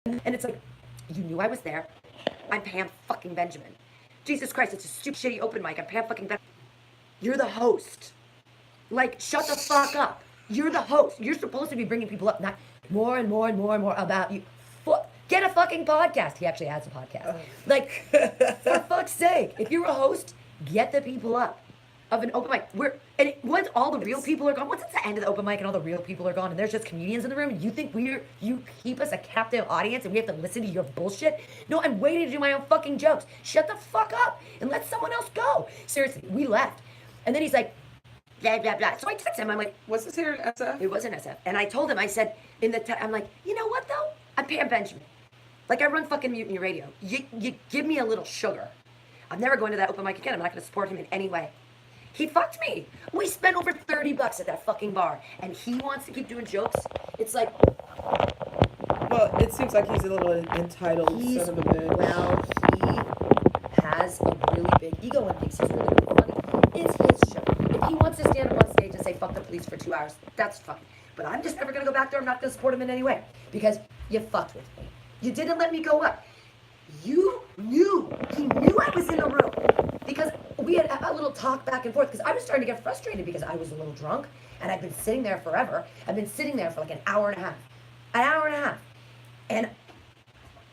And it's like, you knew I was there. I'm Pam fucking Benjamin. Jesus Christ, it's a stupid, shitty open mic. I'm Pam fucking Benjamin. You're the host. Like, shut the fuck up. You're the host. You're supposed to be bringing people up, not more and more and more and more about you. Get a fucking podcast. He actually has a podcast. Like, for fuck's sake, if you're a host, get the people up of an open mic. Once all the real people are gone, once it's the end of the open mic and all the real people are gone and there's just comedians in the room, and you think you keep us a captive audience and we have to listen to your bullshit? No, I'm waiting to do my own fucking jokes. Shut the fuck up and let someone else go. Seriously, we left. And then he's like, blah, blah, blah. So I text him. I'm like, was this here in SF? It was in SF. And I told him, I said, I'm like, you know what though? I'm Pam Benjamin. Like, I run fucking Mutiny Radio. You give me a little sugar. I'm never going to that open mic again. I'm not going to support him in any way. He fucked me. We spent over $30 at that fucking bar. And he wants to keep doing jokes. It's like... Well, it seems like he's a little entitled son of a bitch. Well, he has a really big ego and thinks he's really, really funny. It's his show. If he wants to stand up on stage and say, fuck the police for 2 hours, that's fine. But I'm just never going to go back there. I'm not going to support him in any way. Because you fucked with me. You didn't let me go up. He knew I was in the room. Because we had a little talk back and forth. Because I was starting to get frustrated because I was a little drunk. And I've been sitting there forever. I've been sitting there for like an hour and a half. An hour and a half. And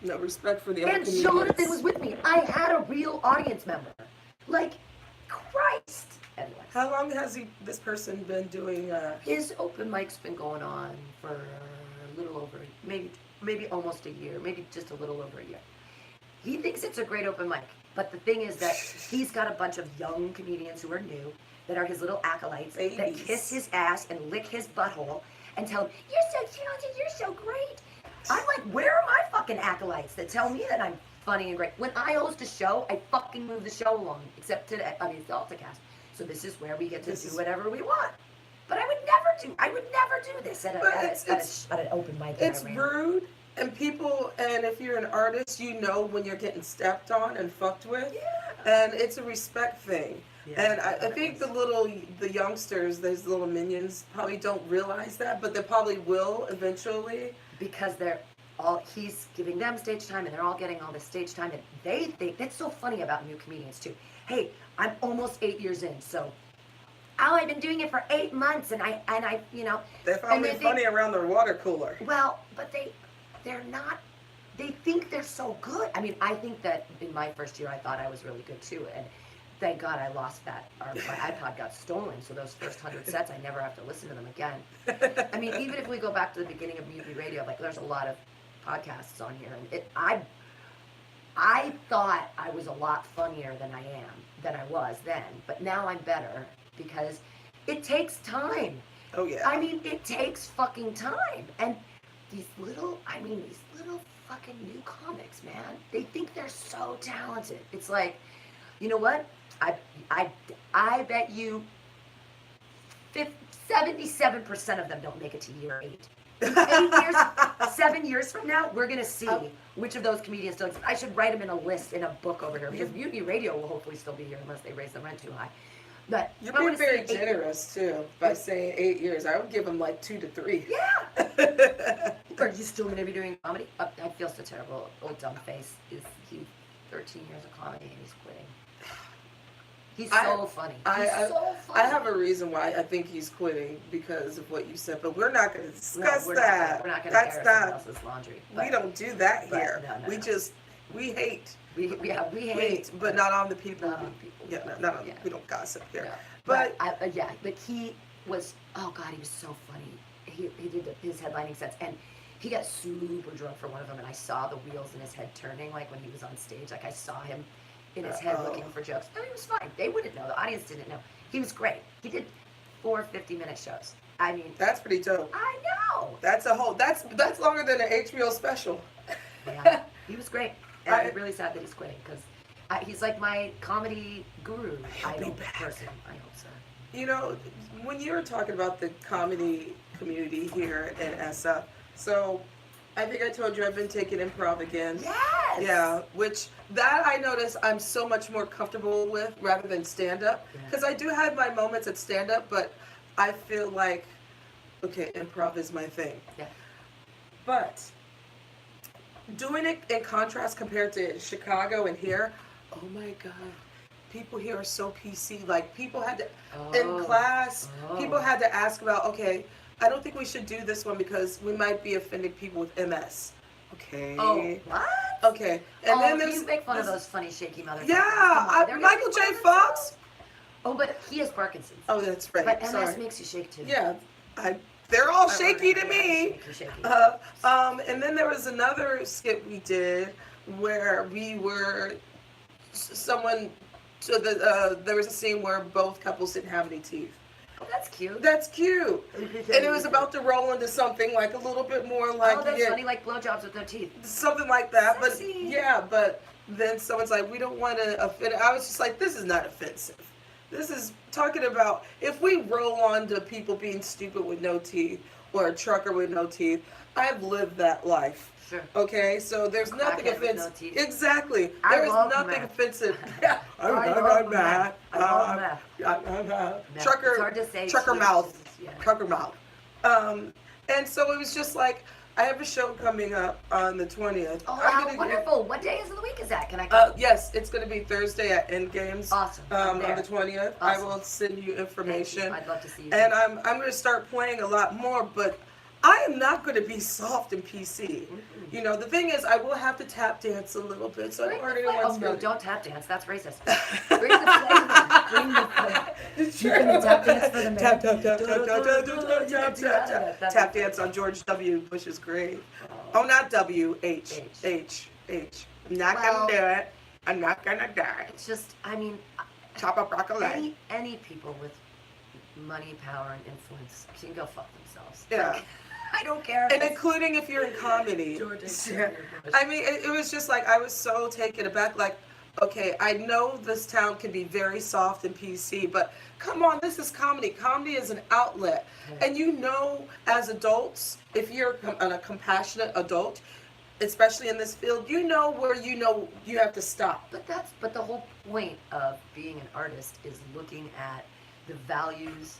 no respect for the other comedians. And Jonathan was with me. I had a real audience member. Like, Christ. Anyway. How long has this person been doing... His open mic's been going on for a little over, maybe almost a year, maybe just a little over a year. He thinks it's a great open mic, but the thing is that he's got a bunch of young comedians who are new, that are his little acolytes, that kiss his ass and lick his butthole and tell him, you're so talented, you're so great. I'm like, where are my fucking acolytes that tell me that I'm funny and great? When I host a show, I fucking move the show along, except today, it's the Alta cast. So this is where we get to do whatever we want. But I would never do this at an open mic. It's rude, and if you're an artist, you know when you're getting stepped on and fucked with. Yeah. And it's a respect thing. Yeah, and I think the youngsters, those little minions, probably don't realize that, but they probably will eventually. Because he's giving them stage time, and they're all getting all this stage time, and they think, that's so funny about new comedians too. Hey, I'm almost 8 years in, so I've been doing it for 8 months, and I they found me funny around their water cooler. Well, but they're not. They think they're so good. I mean, I think that in my first year, I thought I was really good too, and thank God I lost that. My iPod got stolen, so those first 100 sets, I never have to listen to them again. I mean, even if we go back to the beginning of Mutiny Radio, like there's a lot of podcasts on here, and I thought I was a lot funnier than I was then, but now I'm better because it takes time. Oh yeah. I mean, it takes fucking time, and these little fucking new comics, man, they think they're so talented. It's like, you know what? I bet you 77% of them don't make it to year 8. 7 years from now, we're going to see which of those comedians still exist. I should write them in a list in a book over here, because Mutiny Radio will hopefully still be here unless they raise the rent too high. But you're being very generous too by saying 8 years. I would give them like 2 to 3. Yeah. Are you still going to be doing comedy? I feel so terrible. Old dumb face. He's 13 years of comedy and he's quitting. He's so funny. He's so funny. I have a reason why I think he's quitting because of what you said, but we're not going to discuss that. We're not going to air someone else's laundry. We don't do that here. No. We hate. We hate, but not on the people. Not on people. Yeah, not on. We don't gossip here. No. But he was. Oh God, he was so funny. He did his headlining sets, and he got super drunk for one of them, and I saw the wheels in his head turning, like when he was on stage. Like I saw him in his head looking for jokes. No, he was fine. They wouldn't know. The audience didn't know. He was great. He did 4 50-minute shows. I mean, that's pretty dope. I know. That's longer than an HBO special. Yeah, he was great. And I'm really sad that he's quitting because he's like my comedy guru. Person. I hope so. You know, when you were talking about the comedy community here in SF, so I think I told you I've been taking improv again. Yes! Yeah, which that I notice I'm so much more comfortable with rather than stand-up. Because I do have my moments at stand-up, but I feel like, okay, improv is my thing. Yeah. But doing it in contrast compared to Chicago and here, oh my God. People here are so PC. Like, people had to, in class, people had to ask about, okay, I don't think we should do this one because we might be offending people with MS. Okay. Oh, what? Okay. And then there's, you make fun of those funny, shaky motherfuckers. yeah, Michael J. Fox. Oh, but he has Parkinson's. Oh, that's right. But MS Sorry. makes you shake too. Yeah, they're all shaky to me. Shaky. And then there was another skit we did where we were someone. So there was a scene where both couples didn't have any teeth. Oh, that's cute. That's cute. And it was about to roll into something like a little bit more like, oh, that's funny, like blowjobs with no teeth. Something like that. Sexy. But yeah, but then someone's like, we don't want to offend. I was just like, this is not offensive. This is talking about if we roll on to people being stupid with no teeth or a trucker with no teeth. I've lived that life. Sure. Okay, so there's nothing offensive. No exactly. I There is love nothing math. offensive. I love math. Trucker. It's hard to say. Trucker mouth. Yeah. Trucker mouth. And so it was just like, I have a show coming up on the 20th. Oh, how wonderful. What day of the week is that? Can I come? Yes, it's going to be Thursday at Endgames. Awesome. On the 20th. Awesome. I will send you information. Thank you. I'd love to see you. And I'm going to start playing a lot more, but I am not going to be soft and PC. You know, the thing is, I will have to tap dance a little bit, so I already know what's no, don't tap dance. That's racist. Bring the play. Bring the play. You can tap dance for the man. Tap, tap, tap, tap, tap, tap, tap, tap, tap. Tap dance on George W. Bush's grave. Oh, not W, H. I'm not going to do it. I'm not going to do it. It's just, I mean, Chop up broccoli. Any people with money, power, and influence can go fuck themselves. Yeah. Like, I don't care. And including if you're in comedy. I mean, it was just like, I was so taken aback. Like, okay, I know this town can be very soft and PC, but come on, this is comedy. Comedy is an outlet. Yeah. And you know, as adults, if you're a compassionate adult, especially in this field, you know where you have to stop. But the whole point of being an artist is looking at the values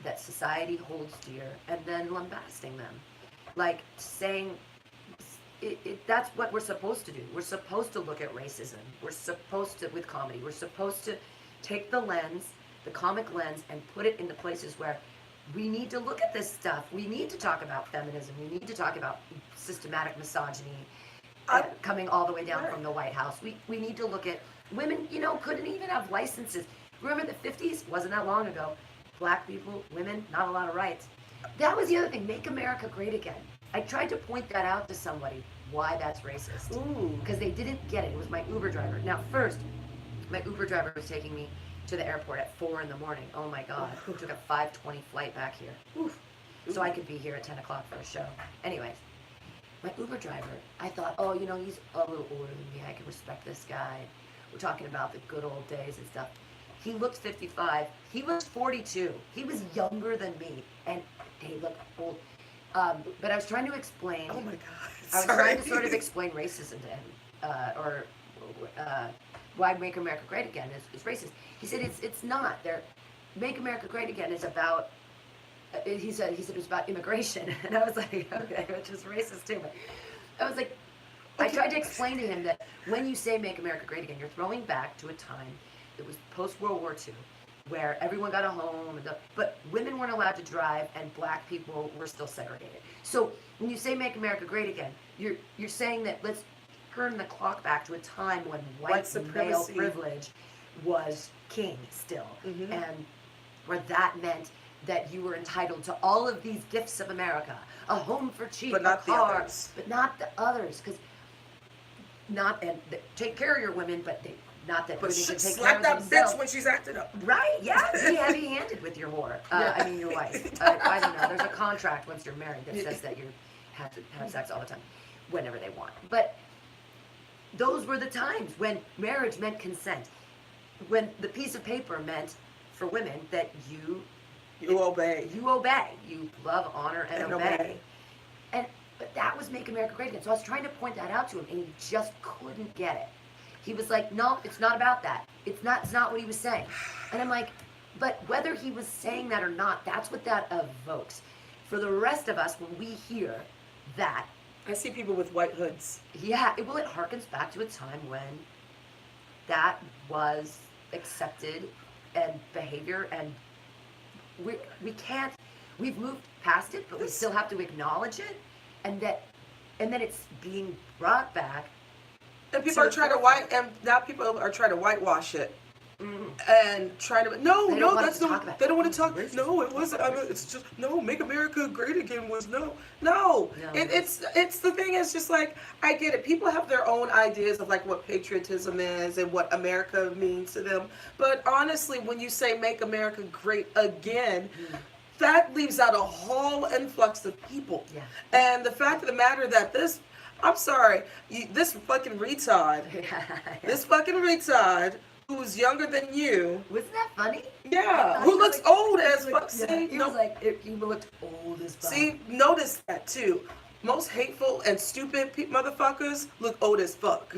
that society holds dear and then lambasting them, like saying that's what we're supposed to do. We're supposed to look at racism. We're supposed to, with comedy, we're supposed to take the lens, the comic lens, and put it into places where we need to look at this stuff. We need to talk about feminism. We need to talk about systematic misogyny coming all the way down from the White House. We need to look at women, couldn't even have licenses. Remember the 50s? Wasn't that long ago. Black people, women, not a lot of rights. That was the other thing. Make America great again. I tried to point that out to somebody, why that's racist. Because they didn't get it. It was my Uber driver. Now, first, my Uber driver was taking me to the airport at 4 in the morning. Oh my God. Took a 5:20 flight back here. So I could be here at 10 o'clock for a show. Anyways, my Uber driver, I thought, he's a little older than me. I can respect this guy. We're talking about the good old days and stuff. He looked 55. He was 42. He was younger than me, and they look old. But I was trying to explain. Oh my God! I was trying to sort of explain racism to him, or why "Make America Great Again" is racist. He said it's not. "Make America Great Again" is about. He said it was about immigration, and I was like, okay, which is racist too. But I was like, I tried to explain to him that when you say "Make America Great Again," you're throwing back to a time. It was post-World War II, where everyone got a home, but women weren't allowed to drive, and black people were still segregated. So when you say "Make America Great Again," you're saying that let's turn the clock back to a time when white male privilege was king still, and where that meant that you were entitled to all of these gifts of America, a home for cheap, but not a car, the others. but not the others, because take care of your women, but they. Not that women can take care of that themselves. bitch when she's acting up. Right, yeah. Be heavy-handed with your whore. I mean, your wife. I don't know. There's a contract once you're married that says that you have to have sex all the time, whenever they want. But those were the times when marriage meant consent. When the piece of paper meant, for women, that you obey. You obey. You love, honor, and obey. But that was Make America Great Again. So I was trying to point that out to him, and he just couldn't get it. He was like, no, it's not about that. It's not what he was saying. And I'm like, but whether he was saying that or not, that's what that evokes. For the rest of us, when we hear that, I see people with white hoods. Yeah, well, it harkens back to a time when that was accepted and behavior, and we can't, we've moved past it, but we still have to acknowledge it, and then it's being brought back. And people are trying to now people are trying to whitewash it. And trying to they don't want to talk. No, it wasn't. It's just no. Make America Great Again was no. It's the thing is just like I get it. People have their own ideas of like what patriotism is and what America means to them. But honestly, when you say Make America Great Again, that leaves out a whole influx of people. Yeah. And the fact of the matter that I'm sorry, this fucking retard, this fucking retard. Who's younger than you? Wasn't that funny? Yeah. Who looks old as fuck? See, he was like, he looked old as fuck. See, notice that too. Most hateful and stupid motherfuckers look old as fuck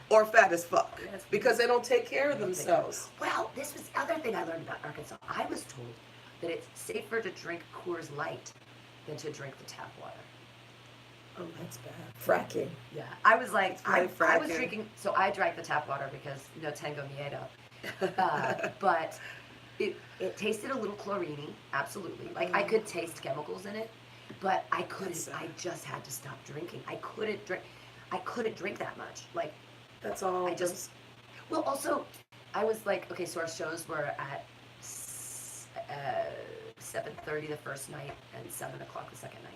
or fat as fuck because they don't take care of themselves. Well, this was the other thing I learned about Arkansas. I was told that it's safer to drink Coors Light than to drink the tap water. Oh, that's bad. Fracking. Yeah. I was like, I was fracking. drinking, so I drank the tap water because no tengo miedo. But it tasted a little chlorine, absolutely. Like I could taste chemicals in it, but I couldn't, I just had to stop drinking. I couldn't drink that much. Like, that's all. Well, also, I was like, okay, so our shows were at 7:30 the first night and 7 o'clock the second night.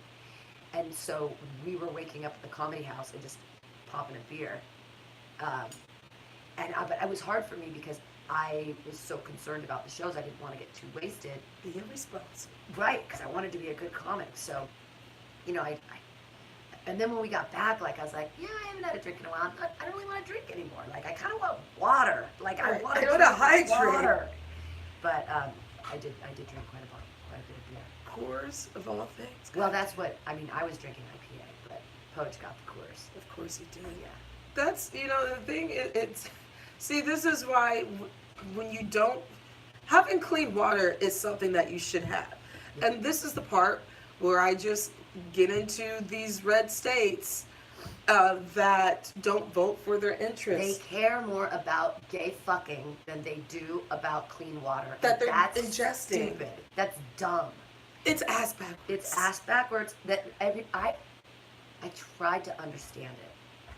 And so we were waking up at the comedy house and just popping a beer. But it was hard for me because I was so concerned about the shows. I didn't want to get too wasted. Be irresponsible. Right, because I wanted to be a good comic. So, and then when we got back, like, I was like, yeah, I haven't had a drink in a while. I don't really want to drink anymore. Like, I kind of want water. Like, I want to hydrate. Water. But I did drink quite a bit of beer. Coors of all things. Well, that's what I mean. I was drinking IPA, but Poach got the Coors. Of course he did. Yeah. That's the thing. It's see. This is why when you don't having clean water is something that you should have, and this is the part where I just get into these red states that don't vote for their interests. They care more about gay fucking than they do about clean water. That they're that's ingesting. Stupid. That's dumb. It's ass backwards. It's ass backwards. That I tried to understand it,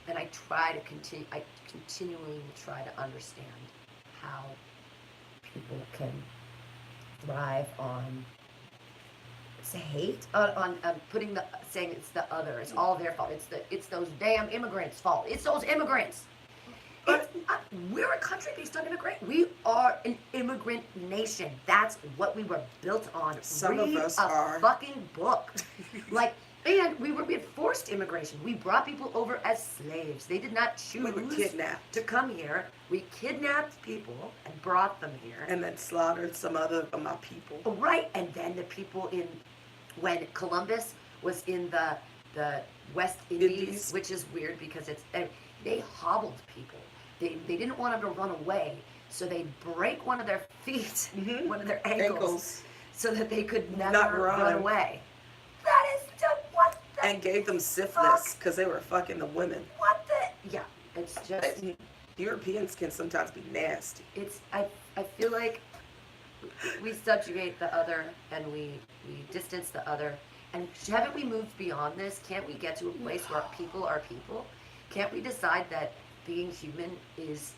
and I continually try to understand how people can thrive on hate, on saying it's the other. It's all their fault. It's those damn immigrants' fault. It's those immigrants. We're a country based on immigration. We are an immigrant nation. That's what we were built on. Some Read of us a are. fucking book. And we had forced immigration. We brought people over as slaves. They did not choose We were kidnapped to come here. We kidnapped people and brought them here. and then slaughtered some other of my people. Right, and then the people when Columbus was in the West Indies, which is weird because they hobbled people. They didn't want them to run away, so they break one of their feet, one of their ankles, so that they could never run away. That is what the And gave them syphilis because they were fucking the women. What the? Yeah, it's just. Europeans can sometimes be nasty. I feel like we subjugate the other and we distance the other. And haven't we moved beyond this? Can't we get to a place where people are people? Can't we decide that being human is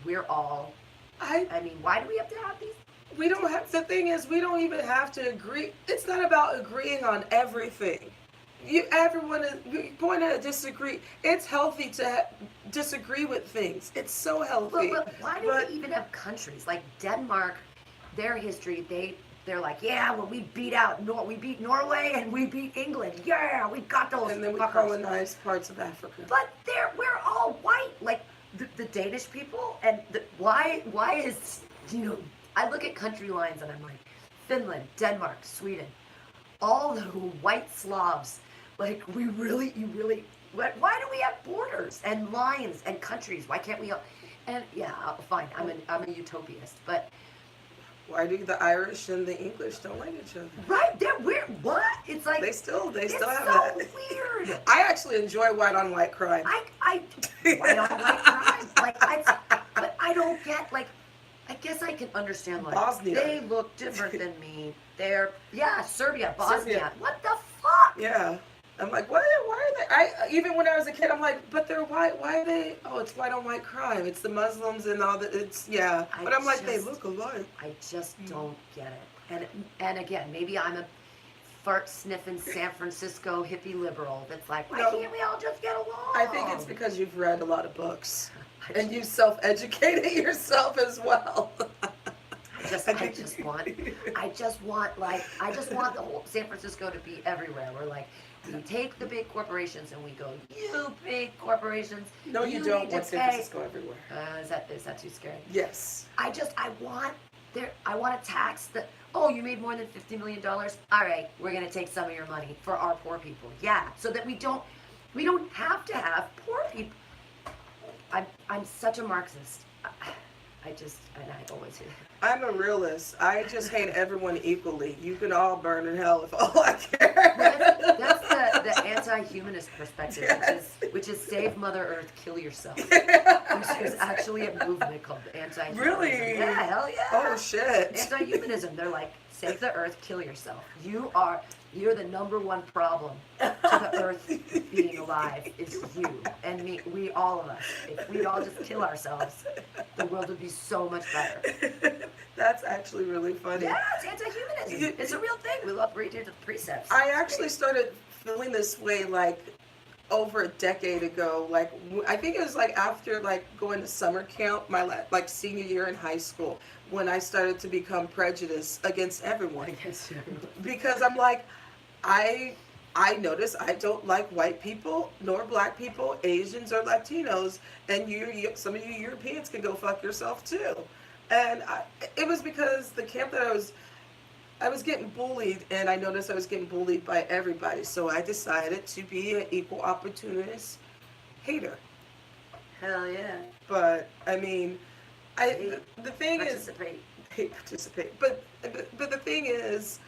we're all? I mean, why do we have to have these? We don't have. The thing is, we don't even have to agree. It's not about agreeing on everything. Everyone is going to disagree. It's healthy to disagree with things. It's so healthy. Well, why do we even have countries like Denmark? Their history, they're like, yeah, well, we beat Norway and we beat England. Yeah, we got those. And then we fuckers. colonized parts of Africa. But we're all white, like the Danish people, and why is I look at country lines and I'm like, Finland, Denmark, Sweden, all the white Slavs. Like you really, why do we have borders and lines and countries? Why can't we all? And yeah, fine, I'm a utopist, but Why do the Irish and the English don't like each other? Right? They're weird. What? It's like They still have so that. Weird. I actually enjoy white on white crime. I white on white crime. But I don't get like. I guess I can understand like Bosnia. they look different than me. They're Serbia, Bosnia. Serbia. What the fuck? Yeah. I'm like, what? Why are they? Even when I was a kid, I'm like, but they're white. Why are they? Oh, it's white on white crime. It's the Muslims and all that. It's But I'm like, they look alike. I just don't get it. And again, maybe I'm a fart sniffing San Francisco hippie liberal that's like, why can't we all just get along? I think it's because you've read a lot of books and you self-educated yourself as well. I just want the whole San Francisco to be everywhere. We're like, we take the big corporations and we go, you big corporations. No, you don't want San Francisco everywhere. Is that too scary? Yes. I want to tax the. Oh, you made more than $50 million. All right, we're gonna take some of your money for our poor people. Yeah, so that we don't have to have poor people. I'm such a Marxist. I always do. I'm a realist. I just hate everyone equally. You can all burn in hell if all I care. That's the anti-humanist perspective, yes. which is save Mother Earth, kill yourself. There's actually a movement called anti-humanism. Really? Yeah, hell yeah. Oh shit. Anti-humanism. They're like, save the Earth, kill yourself. You're the number one problem to the Earth being alive is you and me. We, all of us. If we all just kill ourselves, the world would be so much better. That's actually really funny. Yeah, it's anti-humanism. It's a real thing. We love reading the precepts. I actually started feeling this way like over a decade ago. Like I think it was like after like going to summer camp, my like senior year in high school, when I started to become prejudiced against everyone. Because I'm like, I notice I don't like white people, nor black people, Asians or Latinos, and some of you Europeans can go fuck yourself too. And it was because the camp that I was getting bullied, and I noticed I was getting bullied by everybody. So I decided to be an equal opportunist hater. Hell yeah. But I mean, the thing is, hate participate. But the thing is,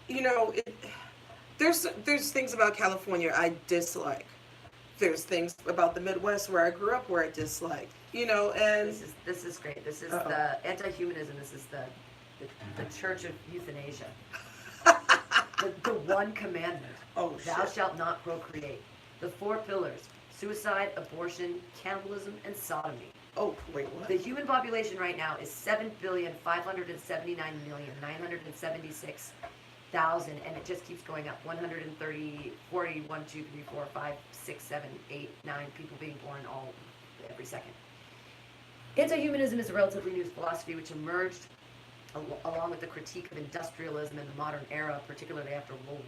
you know, there's things about California I dislike. There's things about the Midwest where I grew up where I dislike. You know, and this is great. This is the anti-humanism. This is the Church of Euthanasia. the one commandment. Oh, Thou shalt not procreate. The 4 pillars: suicide, abortion, cannibalism, and sodomy. Oh, wait, what? The human population right now is 7,579,976,000, and it just keeps going up. 130, 40, 1, 2, 3, 4, 5, 6, 7, 8, 9 people being born every second. Anti-humanism is a relatively new philosophy which emerged along with the critique of industrialism in the modern era, particularly after World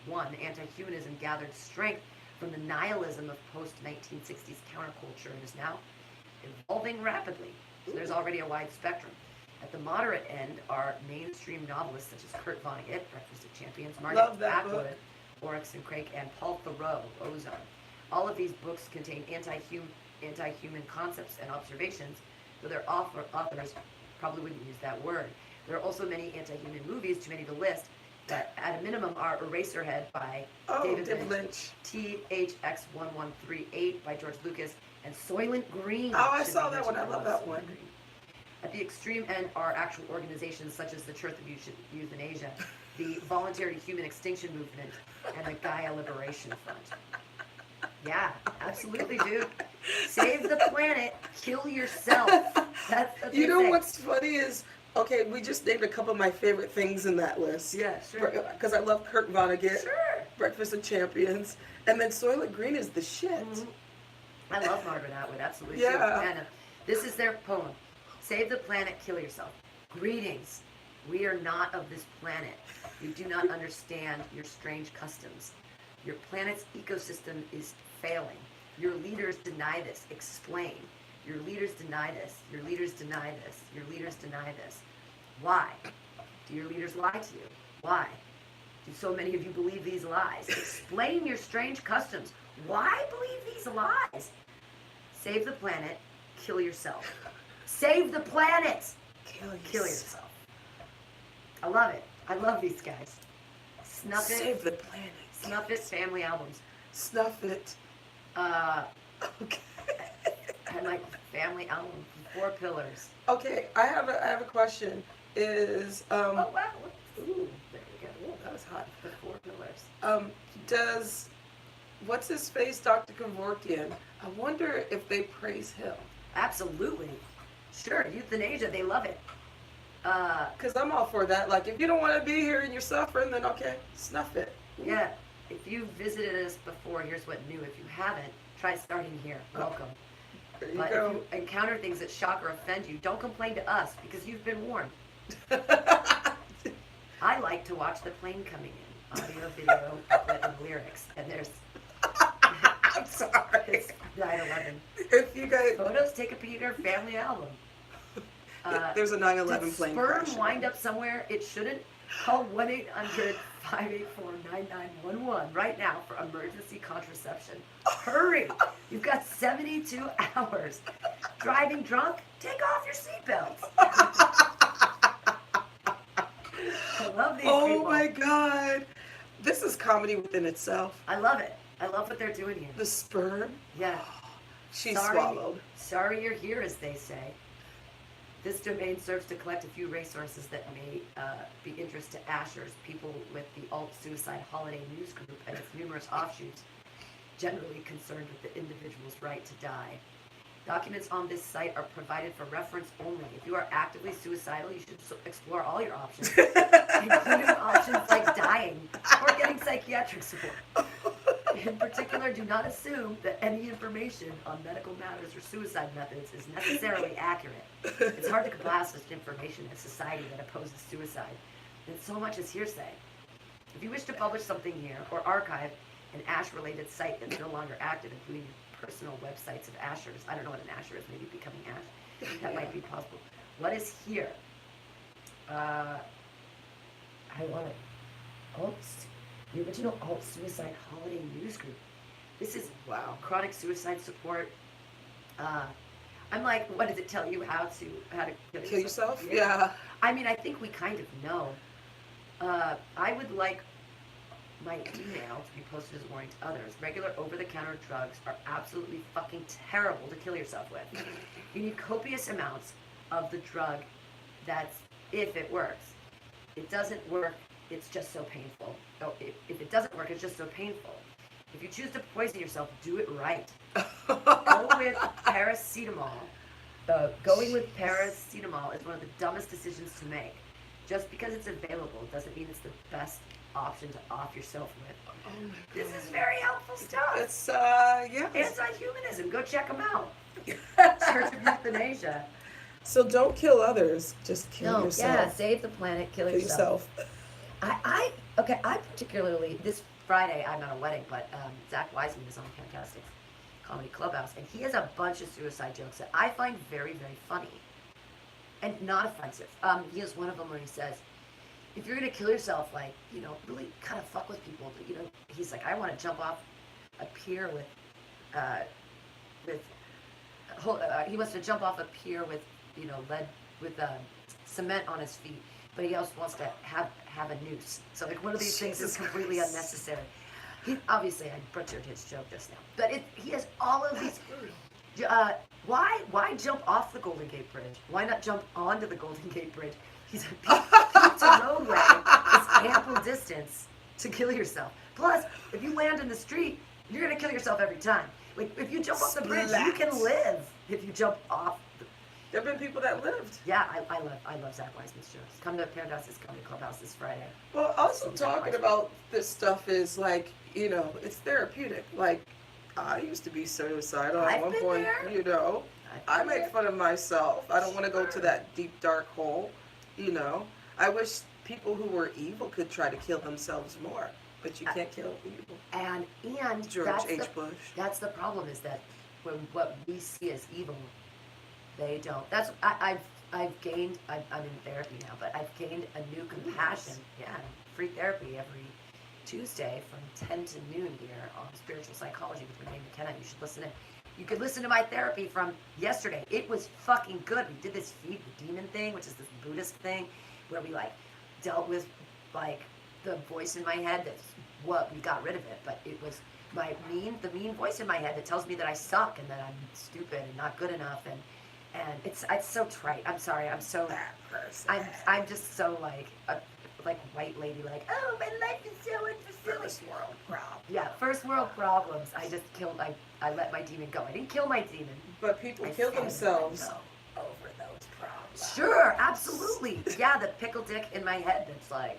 War I. Anti-humanism gathered strength from the nihilism of post-1960s counterculture and is now evolving rapidly. So there's already a wide spectrum. At the moderate end are mainstream novelists such as Kurt Vonnegut, Breakfast of Champions, Margaret Atwood, Oryx and Crake, and Paul Theroux, Ozone. All of these books contain anti-human concepts and observations, though their authors probably wouldn't use that word. There are also many anti-human movies, too many to list, that at a minimum are Eraserhead by David Lynch, THX1138 by George Lucas, and Soylent Green. Oh, I saw that one. I love that one. At the extreme end are actual organizations such as the Church of Euthanasia, the Voluntary Human Extinction Movement, and the Gaia Liberation Front. Yeah, absolutely, dude. Save the planet, kill yourself. That's the You know what's funny is, okay, we just named a couple of my favorite things in that list. Yeah, sure. Because I love Kurt Vonnegut. Sure. Breakfast of Champions. And then Soylent Green is the shit. Mm-hmm. I love Margaret Atwood, absolutely. Yeah. Too. And, this is their poem. Save the planet, kill yourself. Greetings. We are not of this planet. You do not understand your strange customs. Your planet's ecosystem is failing. Your leaders deny this. Explain. Your leaders deny this. Your leaders deny this. Your leaders deny this. Why? Do your leaders lie to you? Why? Do so many of you believe these lies? Explain your strange customs. Why believe these lies? Save the planet. Kill yourself. Save the planet. Kill yourself. I love it. I love these guys. Snuff It. Save the planet. Snuff It family albums. Snuff It. Okay. And like family album, 4 pillars. Okay, I have a question. Is Oh wow! Ooh, there we go. ooh, that was hot. The 4 pillars. Does what's his face, Dr. Kevorkian? I wonder if they praise him. Absolutely. Sure, euthanasia, they love it. Cause I'm all for that. Like, if you don't want to be here and you're suffering, then okay, snuff it. Yeah. If you visited us before, here's what new. If you haven't, try starting here. Welcome. There you But go. if you encounter things that shock or offend you, don't complain to us because you've been warned. I like to watch the plane coming in, audio, video, booklet, and lyrics. And there's I'm sorry. it's 9/11. If you guys, Photos, take a peek at our family album. there's a 9/11 Did plane sperm crash. wind up somewhere it shouldn't? Call 1-800-584-9911 right now for emergency contraception. Hurry! You've got 72 hours. Driving drunk? Take off your seatbelt. I love these Oh people. my God, this is comedy within itself. I love it. I love what they're doing here. The sperm, Yeah. she Sorry. swallowed. Sorry you're here, as they say. This domain serves to collect a few resources that may be interest to Ashers, people with the Alt Suicide Holiday News Group and its numerous offshoots, generally concerned with the individual's right to die. Documents on this site are provided for reference only. If you are actively suicidal, you should explore all your options, including options like dying or getting psychiatric support. In particular, do not assume that any information on medical matters or suicide methods is necessarily accurate. It's hard to compile such information in a society that opposes suicide, and so much is hearsay. If you wish to publish something here or archive an Ash-related site that's no longer active, including your personal websites of Ashers, I don't know what an Asher is, maybe becoming Ash, that might be possible. What is here? I want it. The original Alt Suicide Holiday News Group. This is Wow. chronic suicide support. I'm like, what does it tell you how to Kill yourself? Yeah. I mean, I think we kind of know. I would like my email to be posted as a warning to others. Regular over-the-counter drugs are absolutely fucking terrible to kill yourself with. You need copious amounts of the drug that's, if it works. It doesn't work, it's just so painful. Oh, if it doesn't work, it's just so painful. If you choose to poison yourself, do it right. Go with paracetamol. Going with paracetamol is one of the dumbest decisions to make. Just because it's available doesn't mean it's the best option to off yourself with. Oh my God. This is very helpful stuff. It's yeah. Anti-humanism. Go check them out. Church of Euthanasia. So don't kill others. Just kill yourself. Yeah, save the planet, kill Kill yourself. yourself. I particularly, this Friday, I'm at a wedding, but Zach Wiseman is on Fantastic Comedy Clubhouse, and he has a bunch of suicide jokes that I find very, very funny and not offensive. He has one of them where he says, if you're going to kill yourself, like, really kind of fuck with people, but, he's like, I want to jump off a pier he wants to jump off a pier with, lead, with cement on his feet, but he also wants to have a noose. So, like, one of these things is completely unnecessary. Obviously, I butchered his joke just now, but he has all of these. Why jump off the Golden Gate Bridge? Why not jump onto the Golden Gate Bridge? He's a roadway. It's ample distance to kill yourself. Plus, if you land in the street, you're gonna kill yourself every time. Like, if you jump off the bridge, you can live. If you jump off. There have been people that lived. Yeah, I love Zach Wiseman's jokes. Come to Paradise's Comedy Clubhouse this Friday. Well, also talking about this stuff is like, it's therapeutic. Like, I used to be suicidal at I've one been point, there. I make fun of myself. I don't want to go to that deep, dark hole, I wish people who were evil could try to kill themselves more, but you can't kill evil. And George that's H. Bush. That's the problem, is that when what we see as evil, they don't. That's I've gained. I'm in therapy now, but I've gained a new compassion. Yeah, free therapy every Tuesday from 10 to noon here on Spiritual Psychology with Renee McKenna. You should listen in. You could listen to my therapy from yesterday. It was fucking good. We did this Feed the Demon thing, which is this Buddhist thing, where we dealt with, like, the voice in my head that's what we got rid of it, but it was the mean voice in my head that tells me that I suck and that I'm stupid and not good enough, and it's so trite. I'm sorry. That person. I'm just so like a white lady, like, oh, my life is so unfulfilling. First world problem. Yeah, first world problems. I just killed. I let my demon go. I didn't kill my demon. But people kill themselves over those problems. Sure, absolutely. Yeah, the pickle dick in my head that's like,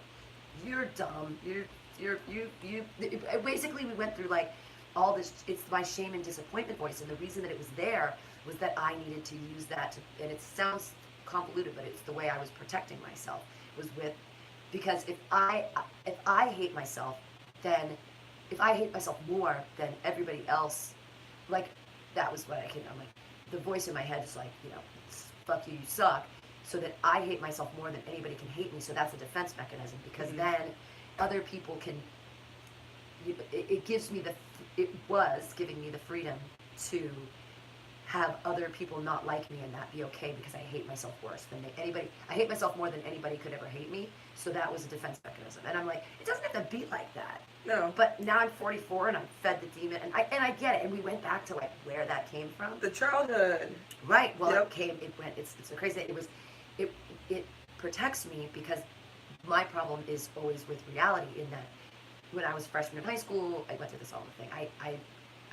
you're dumb. You. Basically, we went through like all this. It's my shame and disappointment voice, and the reason that it was there was that I needed to use that to, and it sounds convoluted, but it's the way I was protecting myself. Was with, because if I hate myself, then if I hate myself more than everybody else, like, that was what I'm like, the voice in my head is like, fuck you, you suck, so that I hate myself more than anybody can hate me. So that's a defense mechanism, because then other people can, it was giving me the freedom to have other people not like me and that be okay, because I hate myself worse than anybody. I hate myself more than anybody could ever hate me. So that was a defense mechanism. And I'm like, it doesn't have to be like that. No. But now I'm 44 and I'm fed the demon, and I get it. And we went back to like where that came from. The childhood. Right. Well, it's a crazy thing. It protects me, because my problem is always with reality, in that when I was freshman in high school, I went through this all the thing.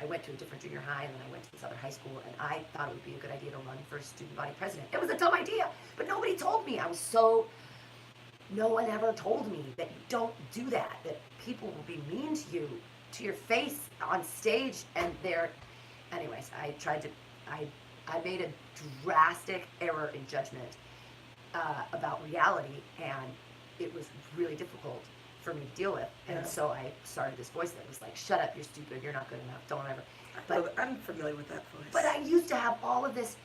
I went to a different junior high, and then I went to this other high school, and I thought it would be a good idea to run for student body president. It was a dumb idea, but nobody told me. No one ever told me that you don't do that people will be mean to you, to your face on stage, and anyways, I made a drastic error in judgment about reality, and it was really difficult for me to deal with. And so I started this voice that was like, shut up, you're stupid, you're not good enough, don't ever. But I'm familiar with that voice. But I used to have all of this,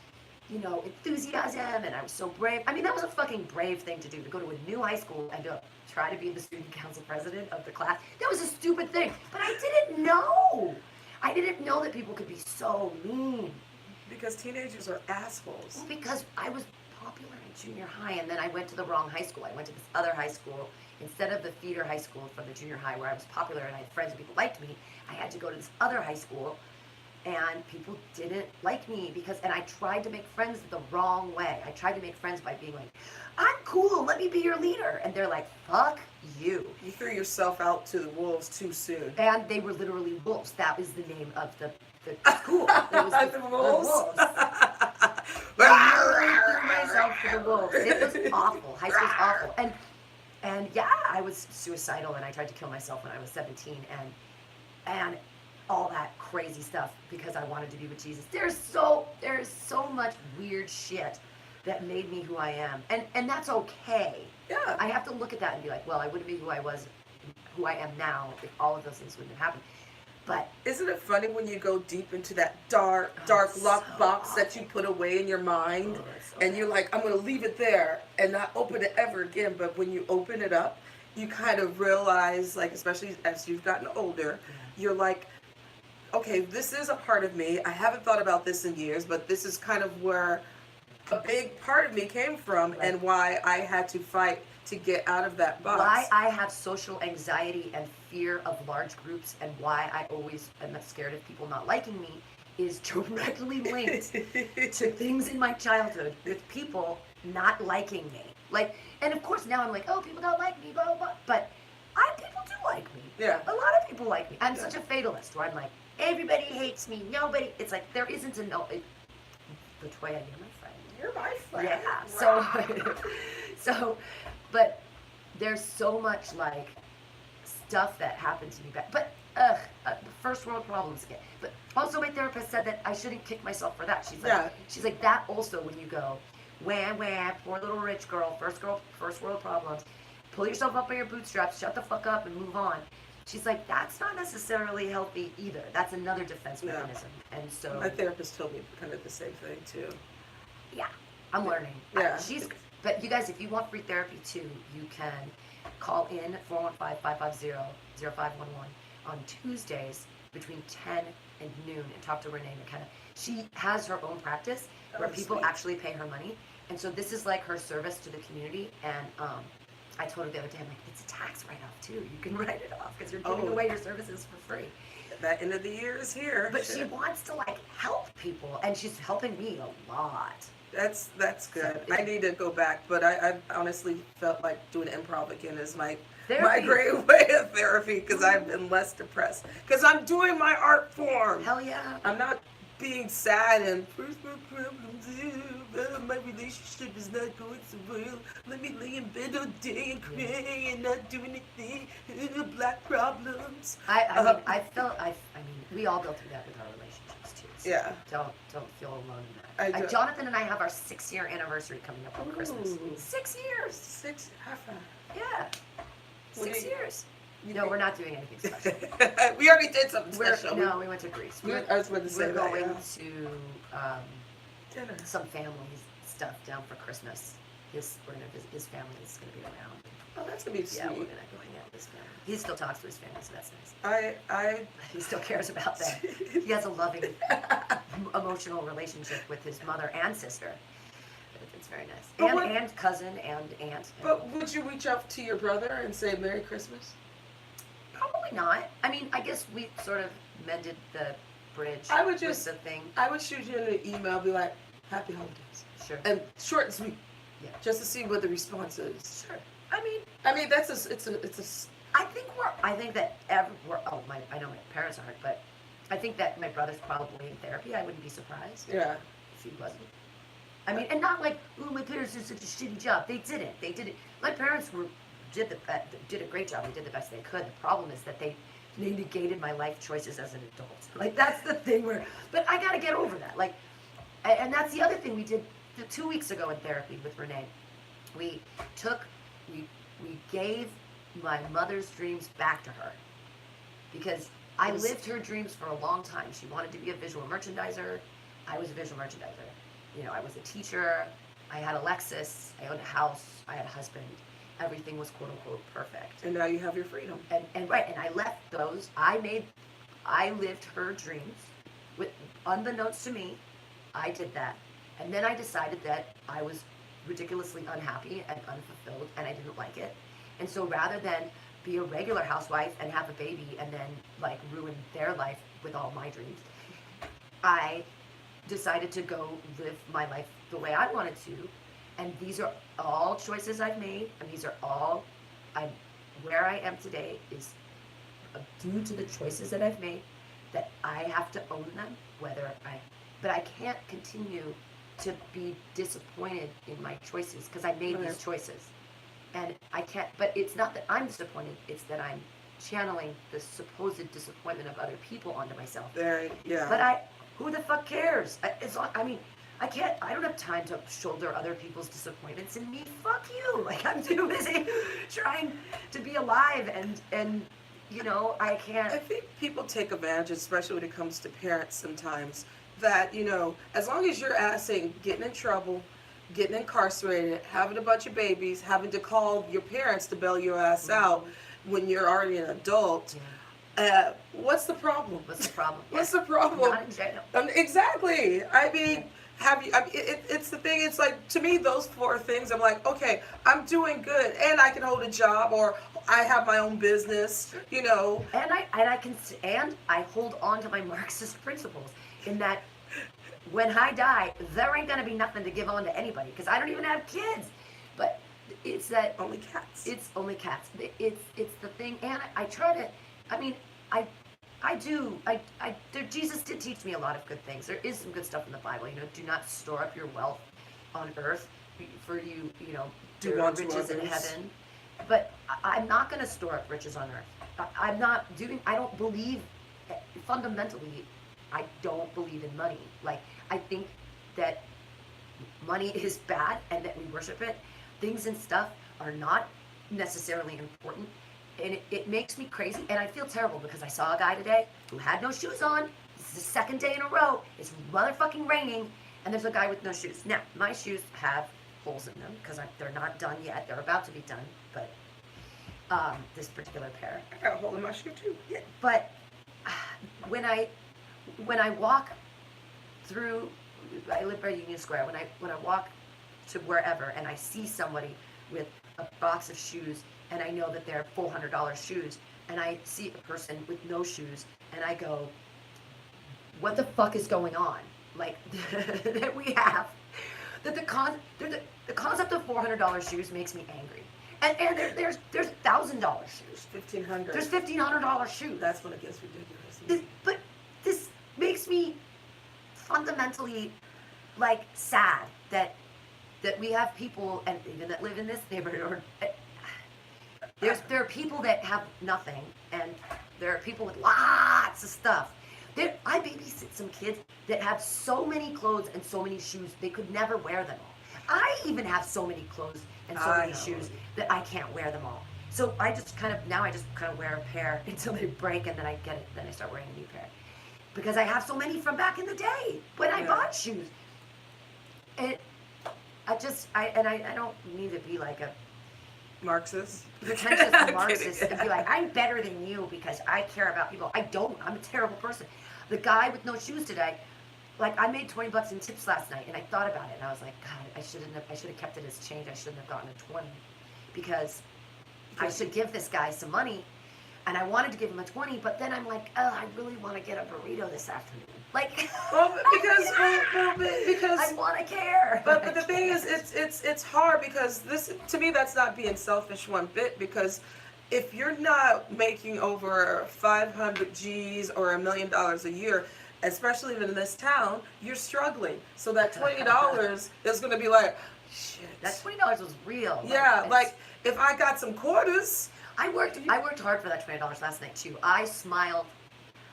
enthusiasm, and I was so brave. I mean, that was a fucking brave thing to do, to go to a new high school and to try to be the student council president of the class. That was a stupid thing, but I didn't know. I didn't know that people could be so mean. Because teenagers are assholes. Well, because I was popular in junior high, and then I went to the wrong high school. I went to this other high school. Instead of the feeder high school from the junior high where I was popular and I had friends and people liked me, I had to go to this other high school, and people didn't like me and I tried to make friends the wrong way. I tried to make friends by being like, I'm cool, let me be your leader. And they're like, fuck you. You threw yourself out to the wolves too soon. And they were literally wolves. That was the name of the school. It was the wolves. I threw myself to the wolves. It was awful. High school's awful. And yeah, I was suicidal, and I tried to kill myself when I was 17, and all that crazy stuff, because I wanted to be with Jesus. There's so much weird shit that made me who I am, and that's okay. Yeah. I have to look at that and be like, well, I wouldn't be who I am now if all of those things wouldn't have happened. But isn't it funny when you go deep into that dark locked box that you put away in your mind, and you're like, I'm going to leave it there and not open it ever again. But when you open it up, you kind of realize, like, especially as you've gotten older, you're like, okay, this is a part of me. I haven't thought about this in years, but this is kind of where a big part of me came from, and why I had to fight to get out of that box. Why I have social anxiety and fear of large groups, and why I always am scared of people not liking me, is directly linked to things in my childhood with people not liking me. Like, and of course now I'm like, oh, people don't like me, blah, blah, blah. But people do like me. Yeah. A lot of people like me. I'm such a fatalist, where I'm like, everybody hates me, nobody. It's like, there isn't a no. Latoya, you're my friend. You're my friend. Yeah. So, but there's so much like stuff that happened to me back. But first world problems again. But also, my therapist said that I shouldn't kick myself for that. She's like that. Also, when you go, wah, poor little rich girl, first world problems. Pull yourself up by your bootstraps, shut the fuck up, and move on. She's like, that's not necessarily healthy either. That's another defense mechanism. And so my therapist told me kind of the same thing too. Yeah, I'm learning. Yeah. But you guys, if you want free therapy too, you can call in 415-550-0511 on Tuesdays between 10 and noon and talk to Renee McKenna. She has her own practice where people actually pay her money. And so this is like her service to the community. And I told her the other day, I'm like, it's a tax write-off too. You can write it off because you're giving away your services for free. That end of the year is here. But she wants to like help people, and she's helping me a lot. That's good. So, I need to go back, but I honestly felt like doing improv again is my Therapy. great way of therapy because I've been less depressed because I'm doing my art form. Hell yeah. I'm not being sad and first world problems. My relationship is not going so well. Let me lay in bed all day and cry and not do anything. Black problems. I mean, we all go through that with our relationships too. So Yeah. Don't feel alone in that. Jonathan and I have our 6-year anniversary coming up on Christmas. 6 years. 6 half a. Yeah. 6 years. No, we're not doing anything special. We already did something special. No, we went to Greece. I was going to say we're that. going to Dinner. some family stuff down for Christmas. His family is going to be around. Oh, that's gonna be sweet. Yeah, we're gonna go hang out with his family. He still talks to his family, so that's nice. He still cares about that. He has a loving, emotional relationship with his mother and sister. It's very nice. And cousin and aunt. But would you reach out to your brother and say Merry Christmas? Probably not. I mean, I guess we sort of mended the bridge. I would just with the thing. I would shoot you an email, be like, Happy Holidays. Sure. And short and sweet. Yeah. Just to see what the response is. Sure. I mean that's it's a. I think that I know my parents aren't, but I think that my brother's probably in therapy. I wouldn't be surprised. Yeah. If he wasn't. I mean, and not like, oh, my parents did such a shitty job. They did it. My parents did a great job. They did the best they could. The problem is that they negated my life choices as an adult. Like, that's the thing but I gotta get over that. Like, and that's the other thing we did 2 weeks ago in therapy with Renee. We gave my mother's dreams back to her because I lived her dreams for a long time. She wanted to be a visual merchandiser. I was a visual merchandiser. You know, I was a teacher. I had a Lexus. I owned a house. I had a husband. Everything was quote unquote perfect. And now you have your freedom. And I left those. I lived her dreams with unbeknownst to me. I did that. And then I decided that I was ridiculously unhappy and unfulfilled and I didn't like it. And so rather than be a regular housewife and have a baby and then like ruin their life with all my dreams, I decided to go live my life the way I wanted to. And these are all choices I've made, and these are all where I am today is due to the choices that I've made, that I have to own them, but I can't continue to be disappointed in my choices because I made these choices. And I can't, but it's not that I'm disappointed, it's that I'm channeling the supposed disappointment of other people onto myself. Yeah. But who the fuck cares? I don't have time to shoulder other people's disappointments in me. Fuck you. Like, I'm too busy trying to be alive and you know, I can't. I think people take advantage, especially when it comes to parents sometimes, that, you know, as long as you're getting in trouble, getting incarcerated, having a bunch of babies, having to call your parents to bail your ass out when you're already an adult, what's the problem? What's the problem? What's the problem? Not in jail. Exactly. I mean, it's the thing, it's like, to me, those 4 things, I'm like, okay, I'm doing good, and I can hold a job, or I have my own business, you know. And I hold on to my Marxist principles in that when I die, there ain't gonna be nothing to give on to anybody, because I don't even have kids. But it's that only cats. It's only cats. It's the thing, and I try to. I mean, Jesus did teach me a lot of good things. There is some good stuff in the Bible. You know, do not store up your wealth on earth for you know, do want riches in heaven. But I'm not going to store up riches on earth. I don't believe, fundamentally, I don't believe in money. Like, I think that money is bad and that we worship it. Things and stuff are not necessarily important. And it makes me crazy, and I feel terrible because I saw a guy today who had no shoes on. This is the 2nd day in a row. It's motherfucking raining, and there's a guy with no shoes. Now, my shoes have holes in them because they're not done yet. They're about to be done, but this particular pair. I got a hole in my shoe too. Yeah, but when I walk through, I live by Union Square. When I walk to wherever and I see somebody with a box of shoes and I know that they're $400 shoes, and I see a person with no shoes, and I go, what the fuck is going on? Like, that we have, that the concept of $400 shoes makes me angry. And there's $1,000 shoes. $1,500. There's $1,500 shoes. That's when it gets ridiculous. But this makes me fundamentally, like, sad that we have people, and even that live in this neighborhood, or there are people that have nothing, and there are people with lots of stuff. I babysit some kids that have so many clothes and so many shoes they could never wear them all. I even have so many clothes and so many shoes that I can't wear them all. So I just kind of wear a pair until they break, and then I get it. Then I start wearing a new pair because I have so many from back in the day when I bought shoes. And I don't mean to be like a Marxist. pretentious Marxist and be like, I'm better than you because I care about people. I don't. I'm a terrible person. The guy with no shoes today, like, I made $20 in tips last night, and I thought about it, and I was like, God, I should have kept it as change. I shouldn't have gotten a 20 because I should give this guy some money, and I wanted to give him a 20, but then I'm like, oh, I really want to get a burrito this afternoon. Like, well, because I want to care. But the thing is, it's hard because to me that's not being selfish one bit, because if you're not making over 500 G's or $1 million a year, especially in this town, you're struggling. So that $20 is going to be like, shit. That $20 was real. Yeah, like if I got some quarters. I worked hard for that $20 last night too. I smile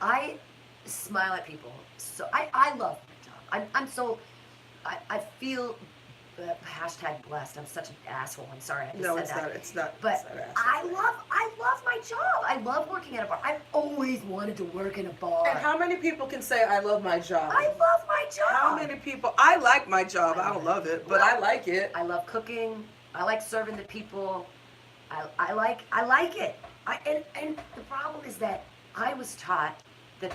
at people. So I love my job. I feel #blessed. I'm such an asshole. I'm sorry. I just said that. It's not. But I love my job. I love working at a bar. I've always wanted to work in a bar. And how many people can say I love my job? I love my job. How many people? I like my job. I don't love it, but I like it. I love cooking. I like serving the people. I like it. And the problem is that I was taught that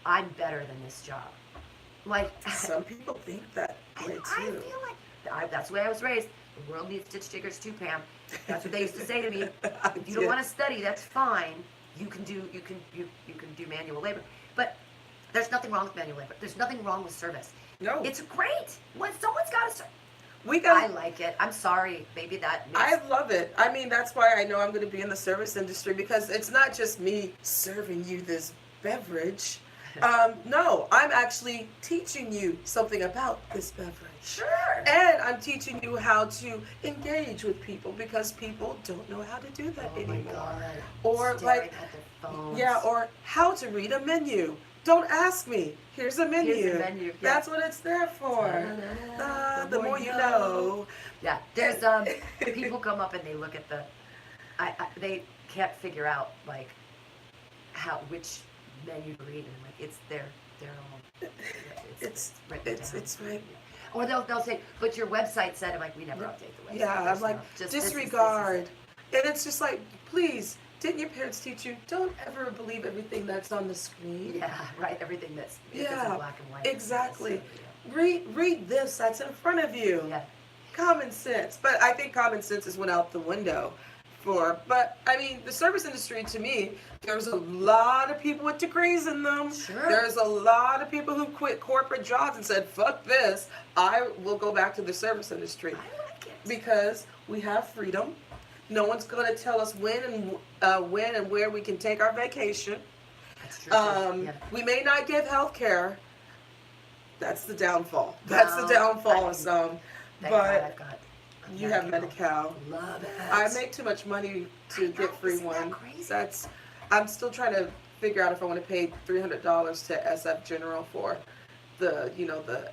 I'm better than this job. Like, some people think that way too. I feel like that's the way I was raised. The world needs stitch diggers too, Pam. That's what they used to say to me. If you don't want to study, that's fine. You can do manual labor. But there's nothing wrong with manual labor. There's nothing wrong with service. No. It's great. When someone's got to serve. I like it. I'm sorry. Maybe that makes... I love it. I mean, that's why I know I'm going to be in the service industry, because it's not just me serving you this beverage. No, I'm actually teaching you something about this beverage. Sure. And I'm teaching you how to engage with people, because people don't know how to do that anymore. My God. Or Staring like, at their phones. yeah, or how to read a menu. Don't ask me. Here's a menu. Here's a menu. Yeah. That's what it's there for. The more you know. Yeah, there's people come up and they look at they can't figure out like which menu to read, and like it's their own. It's right. Or they'll say, but your website said, I'm like, we never update the website. Yeah, I'm like, disregard. And it's just like, please, didn't your parents teach you, don't ever believe everything that's on the screen? Yeah, right, everything that's in black and white. Exactly. So, yeah. Read this that's in front of you. Yeah. Common sense. But I think common sense has went out the window but I mean, the service industry, to me, there's a lot of people with degrees in them. Sure. There's a lot of people who quit corporate jobs and said, fuck this, I will go back to the service industry. I like it. Because we have freedom. No one's going to tell us when and where we can take our vacation. That's true. We may not give health care. That's the downfall. That's the downfall of some. But you have Medi-Cal. Love it. I make too much money to get free one. I'm still trying to figure out if I want to pay $300 to SF General for the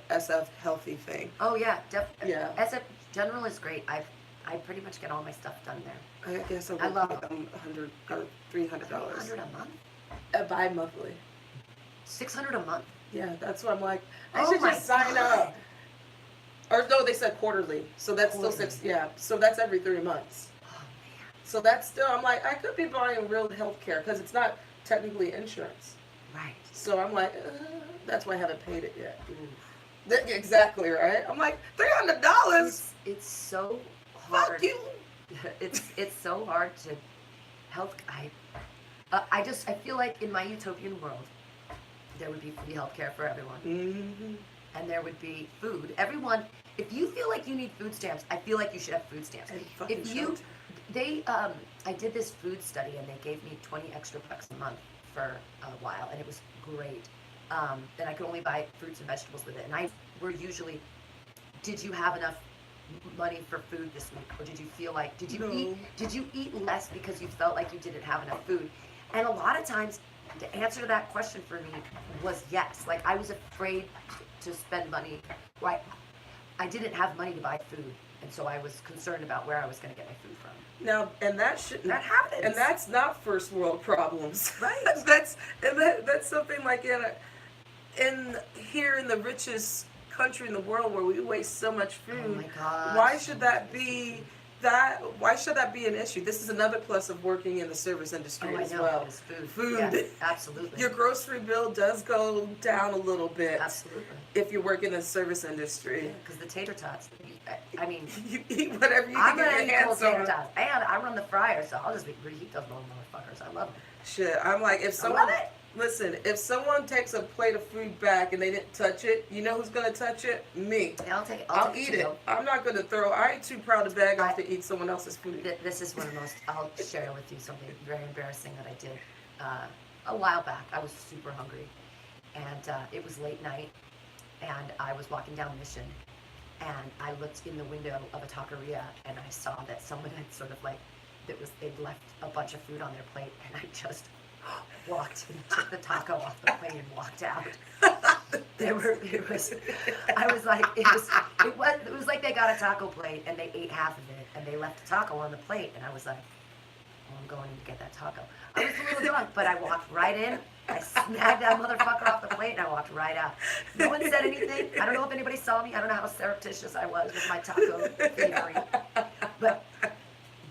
SF Healthy thing. Oh yeah, definitely. Yeah. SF General is great. I pretty much get all my stuff done there. I guess I love them $100 or $300. $300 a month? Bi-monthly. $600 a month? Yeah, that's what I'm like. I should just sign up. Or no, they said quarterly. So that's still so that's every 3 months. Oh man. So that's still, I'm like, I could be buying real health care because it's not technically insurance. Right. So I'm like, that's why I haven't paid it yet. Exactly, right? I'm like, $300? It's so hard. Fuck you. it's so hard to health. I feel like in my utopian world, there would be free healthcare for everyone, and there would be food. Everyone, if you feel like you need food stamps, I feel like you should have food stamps. If you, they, I did this food study, and they gave me 20 extra bucks a month for a while, and it was great. And I could only buy fruits and vegetables with it. And were usually, did you have enough money for food this week, or did you feel like did you eat less because you felt like you didn't have enough food? And a lot of times the answer to that question for me was yes. Like, I was afraid to spend money. Right, I didn't have money to buy food, and so I was concerned about where I was going to get my food from. Now, and that happens, and that's not first world problems, right? that's something like in here in the richest country in the world where we waste so much food. Oh my God. Why should that be an issue? This is another plus of working in the service industry as well. It's food. Food. Yes, absolutely. Your grocery bill does go down a little bit. Absolutely. If you work in the service industry. Because the tater tots, I mean, you eat whatever you I'm can gonna get eat your cold hands on. tater tots, and I run the fryer, so I'll just reheat those little motherfuckers. I love them. Shit, I'm like, if someone, listen, if someone takes a plate of food back and they didn't touch it, you know who's gonna touch it? Me. Yeah, I'll take it. I'll eat it. I'm not gonna throw. I ain't too proud to bag off to eat someone else's food. This is one of the most. I'll share with you something very embarrassing that I did a while back. I was super hungry, and it was late night, and I was walking down Mission, and I looked in the window of a taqueria, and I saw that someone had sort of like, they'd left a bunch of food on their plate, and I just walked and took the taco off the plate and walked out. It was like they got a taco plate and they ate half of it and they left the taco on the plate, and I was like, oh, I'm going to get that taco. I was a little drunk, but I walked right in, I snagged that motherfucker off the plate, and I walked right out. No one said anything. I don't know if anybody saw me. I don't know how surreptitious I was with my taco thievery. But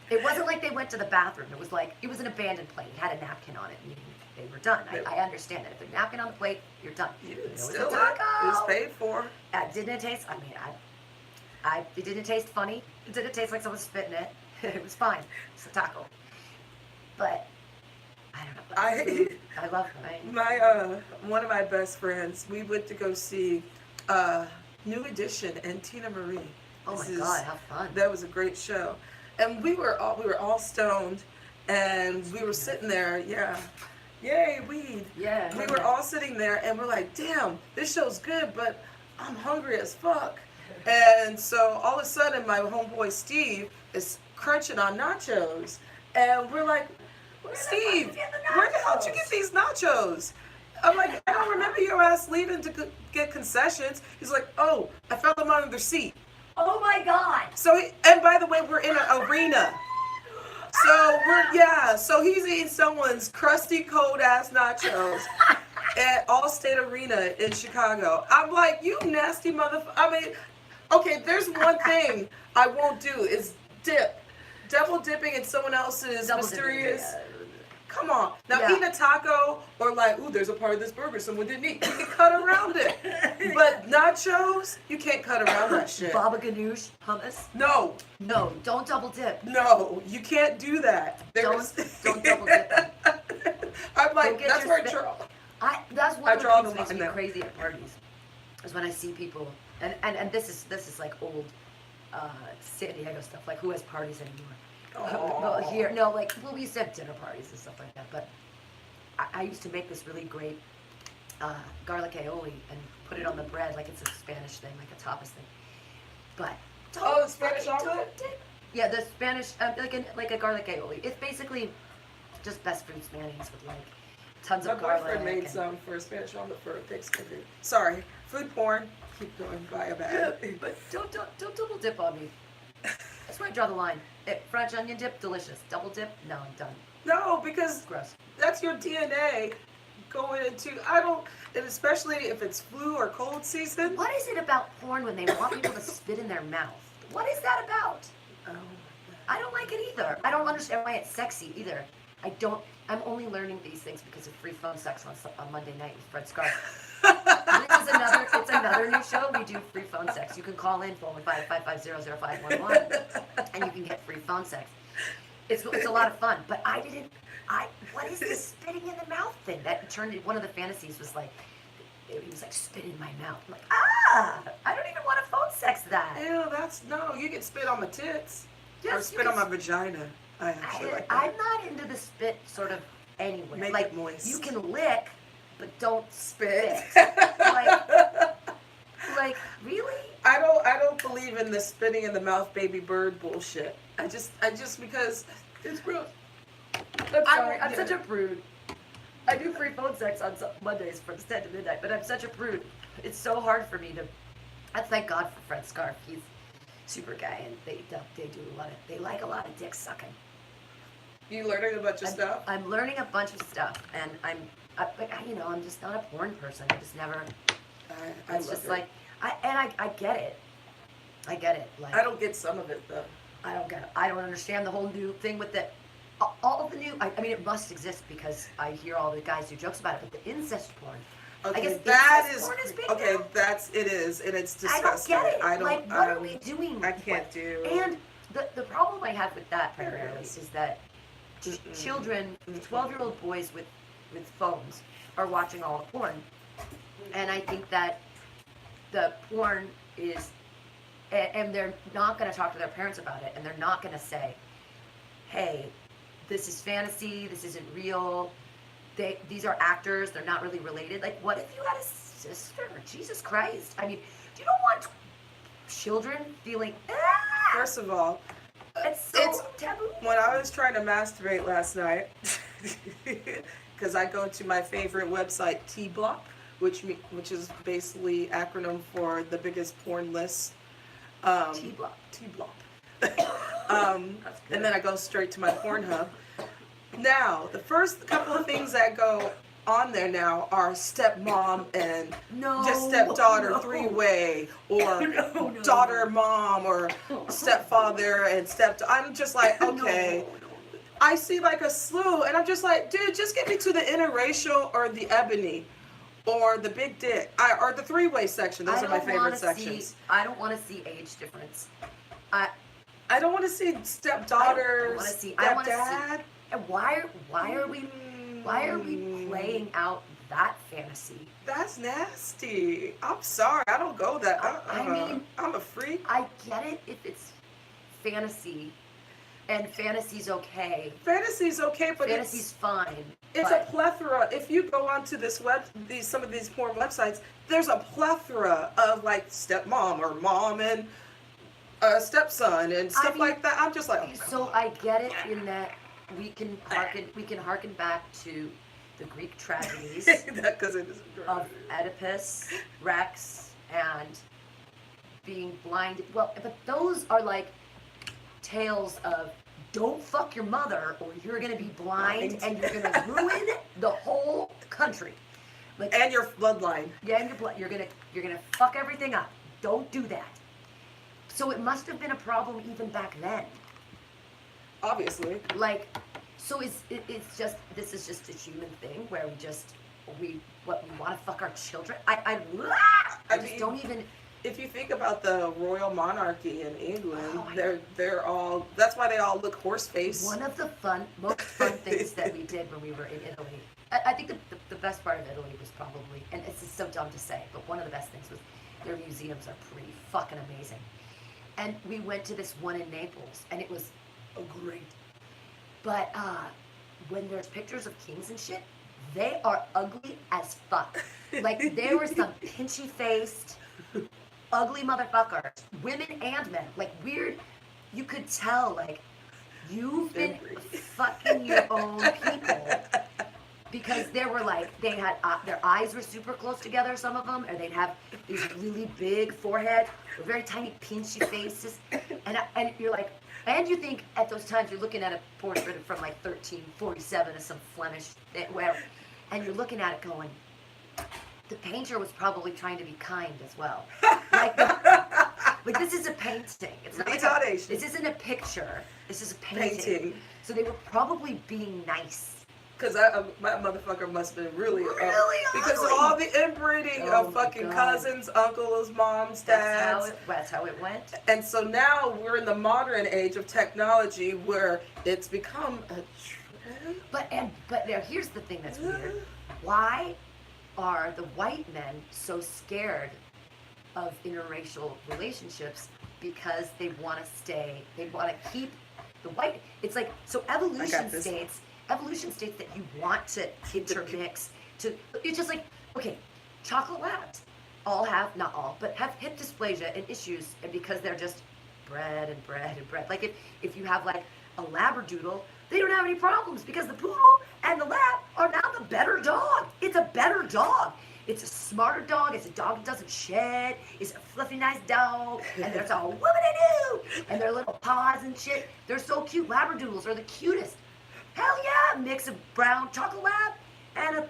it wasn't like they went to the bathroom. It was an abandoned plate. It had a napkin on it, and they were done. I understand that. If there's a napkin on the plate, you're done. It was a taco. It was paid for. Didn't it taste? I mean, it didn't taste funny. It didn't taste like someone spit in it. It was fine. It's a taco. But I don't know. I love it. My one of my best friends. We went to go see New Edition and Tina Marie. Oh my God, how fun! That was a great show, and we were all stoned, and we were sitting there. Yeah, yay weed. Yeah. We were all sitting there, and we're like, damn, this show's good, but I'm hungry as fuck. And so all of a sudden, my homeboy Steve is crunching on nachos, and we're like, Steve, where the hell did you get these nachos? I'm like, I don't remember your ass leaving to get concessions. He's like, oh, I found them under the seat. Oh my God. So, and by the way, we're in an arena. So he's eating someone's crusty, cold ass nachos at Allstate Arena in Chicago. I'm like, you nasty motherfucker. I mean, okay, there's one thing I won't do is dip. Double dipping in someone else's mysterious. Come on. Now, eating a taco or like, ooh, there's a part of this burger someone didn't eat. You can cut around it. But nachos, you can't cut around that shit. Baba ganoush hummus? No. No, don't double dip. No, you can't do that. Don't double dip them. I'm like, that's where I draw. That's one of the things that makes me crazy at parties. Is when I see people, and this is like old San Diego stuff, like who has parties anymore? Well, here, no, like, well, we used to have dinner parties and stuff like that, but I used to make this really great garlic aioli and put it on the bread like it's a Spanish thing, like a tapas thing. But Spanish omelet? Yeah, the Spanish, like a garlic aioli. It's basically just best fruits mayonnaise with like tons of garlic. My boyfriend made some for a Spanish omelet for Thanksgiving. Sorry, food porn. Keep going. Buy a bag. Yeah, but don't double dip on me. That's where I draw the line. French onion dip, delicious. Double dip, no, I'm done. No, because gross. That's your DNA going into, and especially if it's flu or cold season. What is it about porn when they want people to spit in their mouth? What is that about? Oh, I don't like it either. I don't understand why it's sexy either. I'm only learning these things because of free phone sex on Monday night with Fred Scarf. This is it's another new show. We do free phone sex. You can call in 415-550-0511 and you can get free phone sex. It's a lot of fun. But what is this spitting in the mouth thing? That turned one of the fantasies was like, he was like, spit in my mouth. I'm like, I don't even want to phone sex that. Ew, no, you can spit on my tits. Yes, or spit on my vagina. I actually like that. I'm not into the spit sort of anyway. Make like, it moist. You can lick, but don't spit. like, really? I don't believe in the spitting in the mouth baby bird bullshit. I just because it's gross. I'm sorry, I'm such a prude. I do free phone sex on Mondays from 10 to midnight, but I'm such a prude. It's so hard for me to. I thank God for Fred Scarf. He's super gay, and they like a lot of dick sucking. You learning a bunch of stuff? I'm learning a bunch of stuff, and I'm just not a porn person. I just never. It's just like I get it. I get it. Like I don't get some of it though. I don't get it. I don't understand the whole new thing with the. All of the new, I mean, it must exist because I hear all the guys do jokes about it, but the incest porn. Okay, I guess that incest is porn is big okay. now. It is, and it's disgusting. I don't get it. I don't. Like, what are we doing? I can't do. And the problem I have with that primarily is that children, 12-year-old boys with phones are watching all the porn, and I think that the porn is, and they're not going to talk to their parents about it, and they're not going to say, hey, this is fantasy, this isn't real, these are actors, they're not really related. Like, what if you had a sister? Jesus Christ. I mean, you don't want children feeling, First of all, it's so taboo. When I was trying to masturbate last night, because I go to my favorite website, T-Block, which is basically acronym for the biggest porn list. T-Block. T-Block. And then I go straight to my Pornhub. Now, the first couple of things that go on there now are stepmom and just stepdaughter three-way, or daughter mom, or stepfather and stepdaughter. I'm just like, okay. I see like a slew, and I'm just like, dude, just get me to the interracial or the ebony. Or the big dick, or the three-way section. Those are my favorite sections. I don't want to see age difference. I don't want to see stepdaughter, stepdad. And why are we playing out that fantasy? That's nasty. I'm sorry, I don't go that. I mean, I'm a freak. I get it if it's fantasy, and fantasy's okay. Fantasy's okay, but fantasy's fine. It's a plethora. If you go onto some of these porn websites, there's a plethora of like stepmom or mom and stepson and stuff like that. I'm just like, oh, so I get it in that we can harken back to the Greek tragedies of Oedipus, Rex, and being blinded. Well, but those are like tales of don't fuck your mother or you're gonna be blind and you're gonna ruin the whole country. Like, and your bloodline. Yeah, and you're gonna fuck everything up. Don't do that. So it must have been a problem even back then. Obviously. Like, so this is just a human thing where we want to fuck our children. I just don't even. If you think about the royal monarchy in England, they're all. That's why they all look horse-faced. One of the most fun things that we did when we were in Italy. I think the best part of Italy was probably, and it's so dumb to say, but one of the best things was their museums are pretty fucking amazing. And we went to this one in Naples, and it was great. But when there's pictures of kings and shit, they are ugly as fuck. Like, there were some pinchy-faced, ugly motherfuckers, women and men. Like, weird, you could tell, like, you've been fucking your own people. Because there were like, they had, their eyes were super close together, some of them, or they'd have these really big foreheads, or very tiny pinchy faces, and you're like, and you think at those times you're looking at a portrait from like 1347 of some Flemish, whatever, and you're looking at it going, the painter was probably trying to be kind as well. Like this is a painting. It's not this isn't a picture. This is a painting. So they were probably being nice. Because my motherfucker must have been really because of ugly. all the inbreeding Oh of my fucking God. cousins, uncles, moms, dads. That's how it went. And so now we're in the modern age of technology where it's become a trend. But now here's the thing that's weird. Why are the white men so scared of interracial relationships? Because they want to keep the white. It's like, so evolution states that you want to intermix. It's just like, okay, chocolate labs all have, not all, but have hip dysplasia and issues, and because they're just bred and bred and bred. Like if you have like a labradoodle, they don't have any problems because the poodle and the lab are now the better dog. It's a better dog. It's a smarter dog. It's a dog that doesn't shed. It's a fluffy, nice dog. And they're all whoopity-doo. And their little paws and shit. They're so cute. Labradoodles are the cutest. Hell yeah. Mix of brown chocolate lab and a...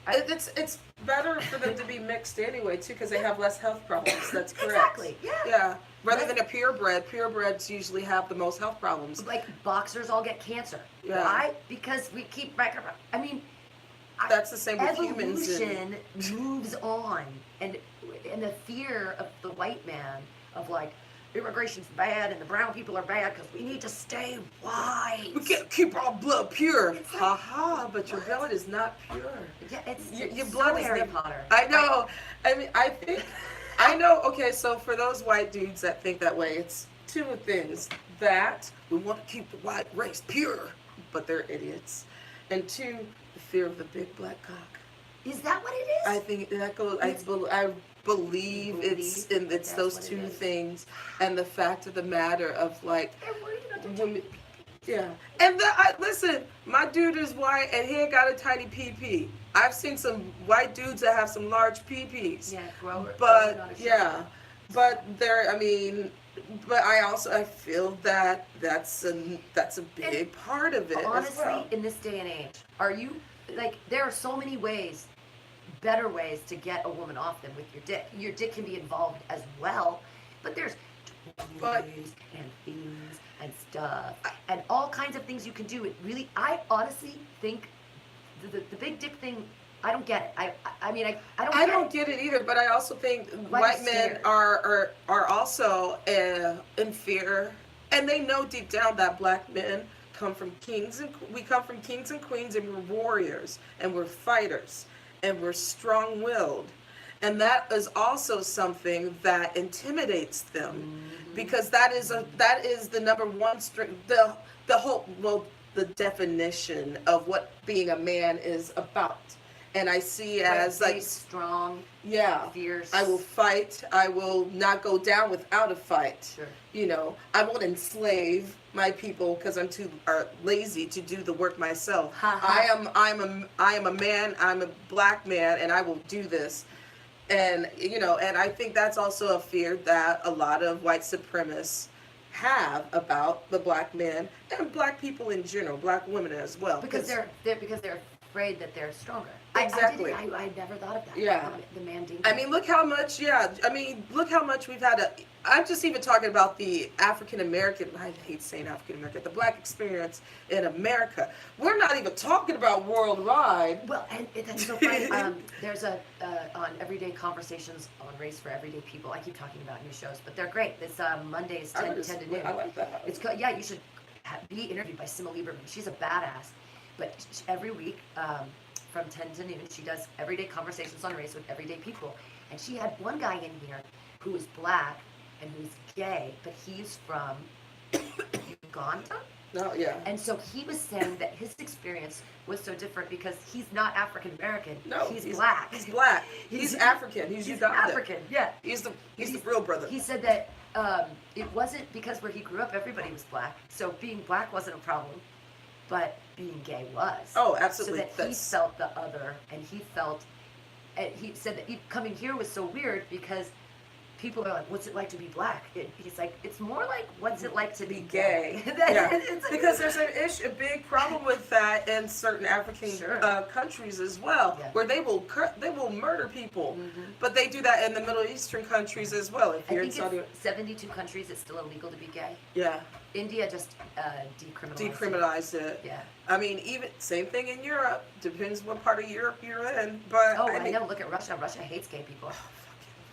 It's better for them to be mixed anyway, too, because they have less health problems. That's correct. Exactly, yeah. Yeah. Rather than a purebred. Purebreds usually have the most health problems. Like boxers all get cancer. Yeah. Why? Because we keep... I mean... That's the same with humans. Evolution moves on, and the fear of the white man of like immigration's bad and the brown people are bad because we need to stay white. We can't keep our blood pure. It's like, Ha ha! But your blood is not pure. Yeah, it's Your so blood is Harry never- Potter. I know. I mean, I know. Okay, so for those white dudes that think that way, it's two things: that we want to keep the white race pure, but they're idiots, and two, the fear of the big black cock. Is that what it is? I think that goes. I believe it's those two things, and the fact of the matter of like, They're worried about their women, yeah. And listen, my dude is white and he ain't got a tiny PP. I've seen some white dudes that have some large PPs. Yeah, but yeah, but there. I mean. But I feel that that's a big part of it. Honestly, as well. in this day and age, are you like there are so many ways, better ways to get a woman off than with your dick. Your dick can be involved as well, but there's toys and things and stuff and all kinds of things you can do. It really, I honestly think the big dick thing. I don't get it. I don't get it either, but I also think Why white you men scared? are also in fear, and they know deep down that black men come from kings, and we come from kings and queens, and we're warriors, and we're fighters, and we're strong-willed, and that is also something that intimidates them, because that is the number one strength, the definition of what being a man is about. And I see as like strong, yeah, fierce. I will fight. I will not go down without a fight. Sure. You know, I won't enslave my people because I'm too lazy to do the work myself. I am a man. I'm a black man, and I will do this. And you know, and I think that's also a fear that a lot of white supremacists have about the black men and black people in general, black women as well. Because they're afraid that they're stronger. Exactly. I never thought of that. Yeah. The man ding. I mean, look how much we've had I'm just even talking about the African American, I hate saying African American, the black experience in America. We're not even talking about worldwide. Well, and that's so funny. There's on Everyday Conversations on Race for Everyday People. I keep talking about new shows, but they're great. This Mondays 10 to noon. I like that. It's called, yeah, you should be interviewed by Sima Lieberman. She's a badass. But every week, from 10 to noon, she does everyday conversations on race with everyday people. And she had one guy in here who is black and who's gay, but he's from Uganda. No, yeah. And so he was saying that his experience was so different because he's not African American. No, he's black. He's black. He's African. He's Ugandan. African. Yeah. He's the real brother. He said that it wasn't because where he grew up, everybody was black. So being black wasn't a problem, but being gay was. Oh, absolutely. So that he felt the other, and he said that coming here was so weird because people are like, what's it like to be black? He's like, it's more like, what's it like to be gay. gay? Yeah. Because there's a big problem with that in certain African Sure. countries as well, Yeah. where they will murder people, but they do that in the Middle Eastern countries as well. If I you're in think Saudi, it's 72 countries it's still illegal to be gay. yeah, India just decriminalized decriminalized it. it. Yeah. I mean, even same thing in Europe. Depends what part of Europe you're in. But Oh, I I mean, know. Look at Russia. Russia hates gay people.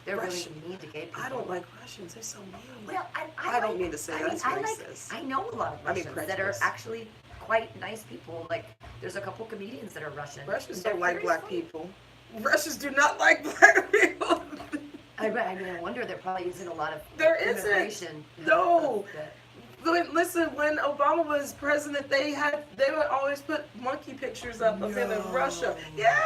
They're Russia. really mean to gay people. I don't like Russians. They're so mean. Well, I don't mean to say that's I racist. I know a lot of I mean, Russians that are prejudice. actually quite nice people. Like, there's a couple comedians that are Russian. Russians They're don't like very black funny. people. Russians do not like black people. I mean, I wonder there probably isn't a lot of There isn't. immigration. No. of that. Listen, when Obama was president, they would always put monkey pictures up of him in Russia. Yeah,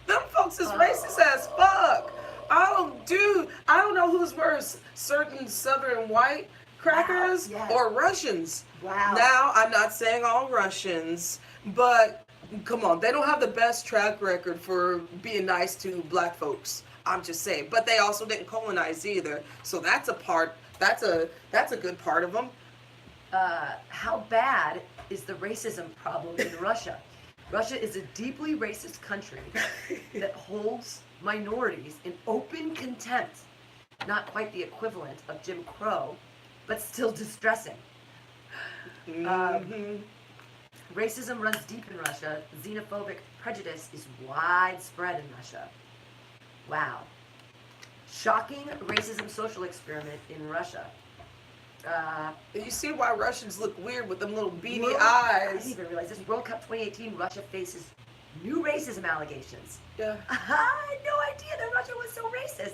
them folks is racist as fuck. Oh, dude, I don't know who's worse, certain Southern white crackers Wow, yes. or Russians. Wow. Now, I'm not saying all Russians, but come on, they don't have the best track record for being nice to black folks. I'm just saying, but they also didn't colonize either, so that's a good part of them. How bad is the racism problem in Russia? Russia is a deeply racist country that holds minorities in open contempt. Not quite the equivalent of Jim Crow, but still distressing. Racism runs deep in Russia. Xenophobic prejudice is widespread in Russia. Wow. Shocking racism social experiment in Russia. You see why Russians look weird with them little beady I didn't eyes. even realize this. World Cup 2018, Russia faces new racism allegations. Yeah. I had no idea that Russia was so racist.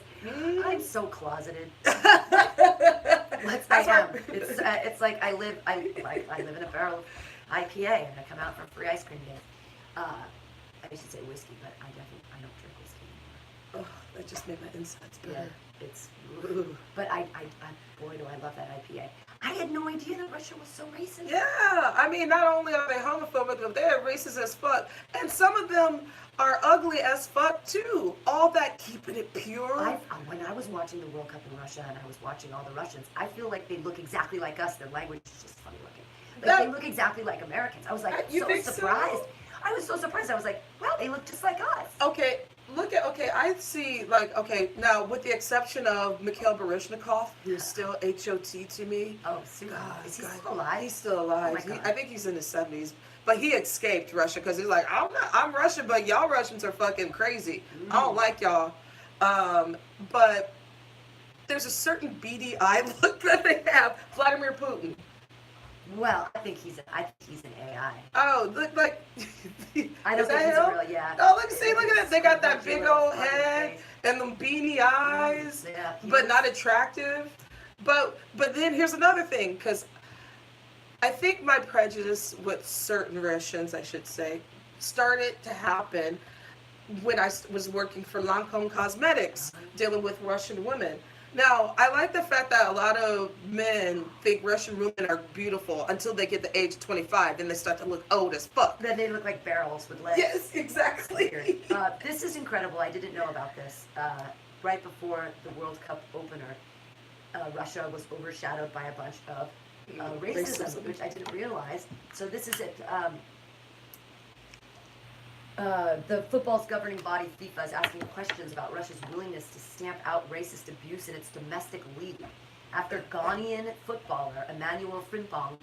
I'm so closeted. I am. It's like I live in a barrel of IPA and I come out for free ice cream day. I should say whiskey, but I don't drink whiskey anymore. Oh, that just made my insides Yeah, better. it's. But boy, do I love that IPA. I had no idea that Russia was so racist. Yeah, I mean, not only are they homophobic, but they're racist as fuck. And some of them are ugly as fuck, too. All that keeping it pure. When I was watching the World Cup in Russia and I was watching all the Russians, I feel like they look exactly like us. Their language is just funny looking. Like, they look exactly like Americans. I was like You so think surprised. so? I was so surprised. I was like, wow, they look just like us. Okay, I see, now, with the exception of Mikhail Baryshnikov, who's still HOT to me. Oh, super. Is he God, still alive? He's still alive. Oh my God. I think he's in his 70s. But he escaped Russia because he's like, I'm Russian, but y'all Russians are fucking crazy. I don't like y'all. But there's a certain beady eye look that they have. Vladimir Putin. Well, I think he's an AI. Oh, look like. I don't is think that he's him? a real, yeah. Oh, look at that. They got that Funky big little old funny head face. and them beanie eyes, Yeah, but not attractive. But then here's another thing, because I think my prejudice with certain Russians, I should say, started to happen when I was working for Lancome Cosmetics, dealing with Russian women. Now, I like the fact that a lot of men think Russian women are beautiful until they get the age of 25, then they start to look old as fuck. Then they look like barrels with legs. Yes, exactly. This is incredible. I didn't know about this. Right before the World Cup opener, Russia was overshadowed by a bunch of racism, which I didn't realize. So this is it. The football's governing body, FIFA, is asking questions about Russia's willingness to stamp out racist abuse in its domestic league after Ghanaian footballer Emmanuel Frimpong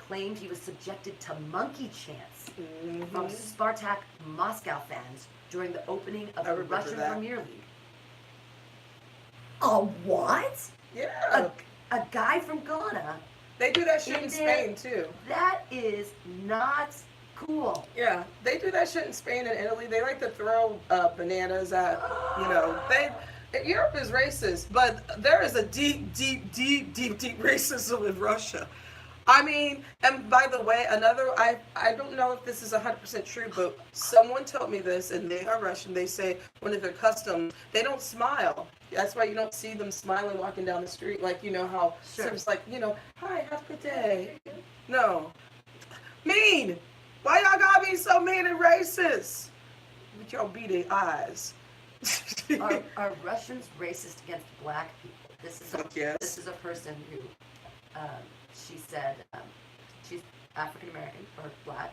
claimed he was subjected to monkey chants from Spartak Moscow fans during the opening of the Russian Premier League. A what? Yeah. A guy from Ghana? They do that shit in Spain, too. That is not cool. Yeah, they do that shit in Spain and Italy. They like to throw bananas at, Europe is racist, but there is a deep racism in Russia. I mean, and by the way, I don't know if this is 100% true, but someone told me this, and they are Russian. They say one of their customs, they don't smile. That's why you don't see them smiling walking down the street, like, how it's like, hi, have a good day. No. Mean! Why y'all gotta be so mean and racist? With your beady eyes. Are Russians racist against black people? Fuck yes. This is a person who, she said, she's African American or black.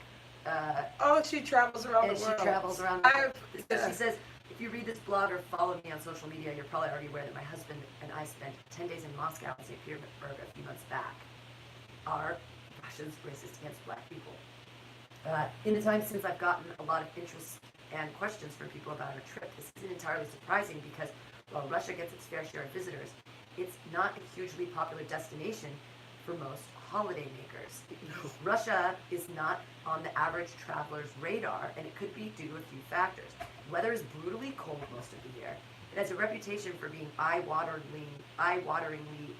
Oh, she travels around the world. And she travels around the world. So she says, if you read this blog or follow me on social media, you're probably already aware that my husband and I spent 10 days in Moscow and St. Petersburg a few months back. Are Russians racist against black people? In the time since I've gotten a lot of interest and questions from people about our trip, this isn't entirely surprising because while Russia gets its fair share of visitors, it's not a hugely popular destination for most holiday makers. Russia is not on the average traveler's radar, and it could be due to a few factors. Weather is brutally cold most of the year. It has a reputation for being eye-wateringly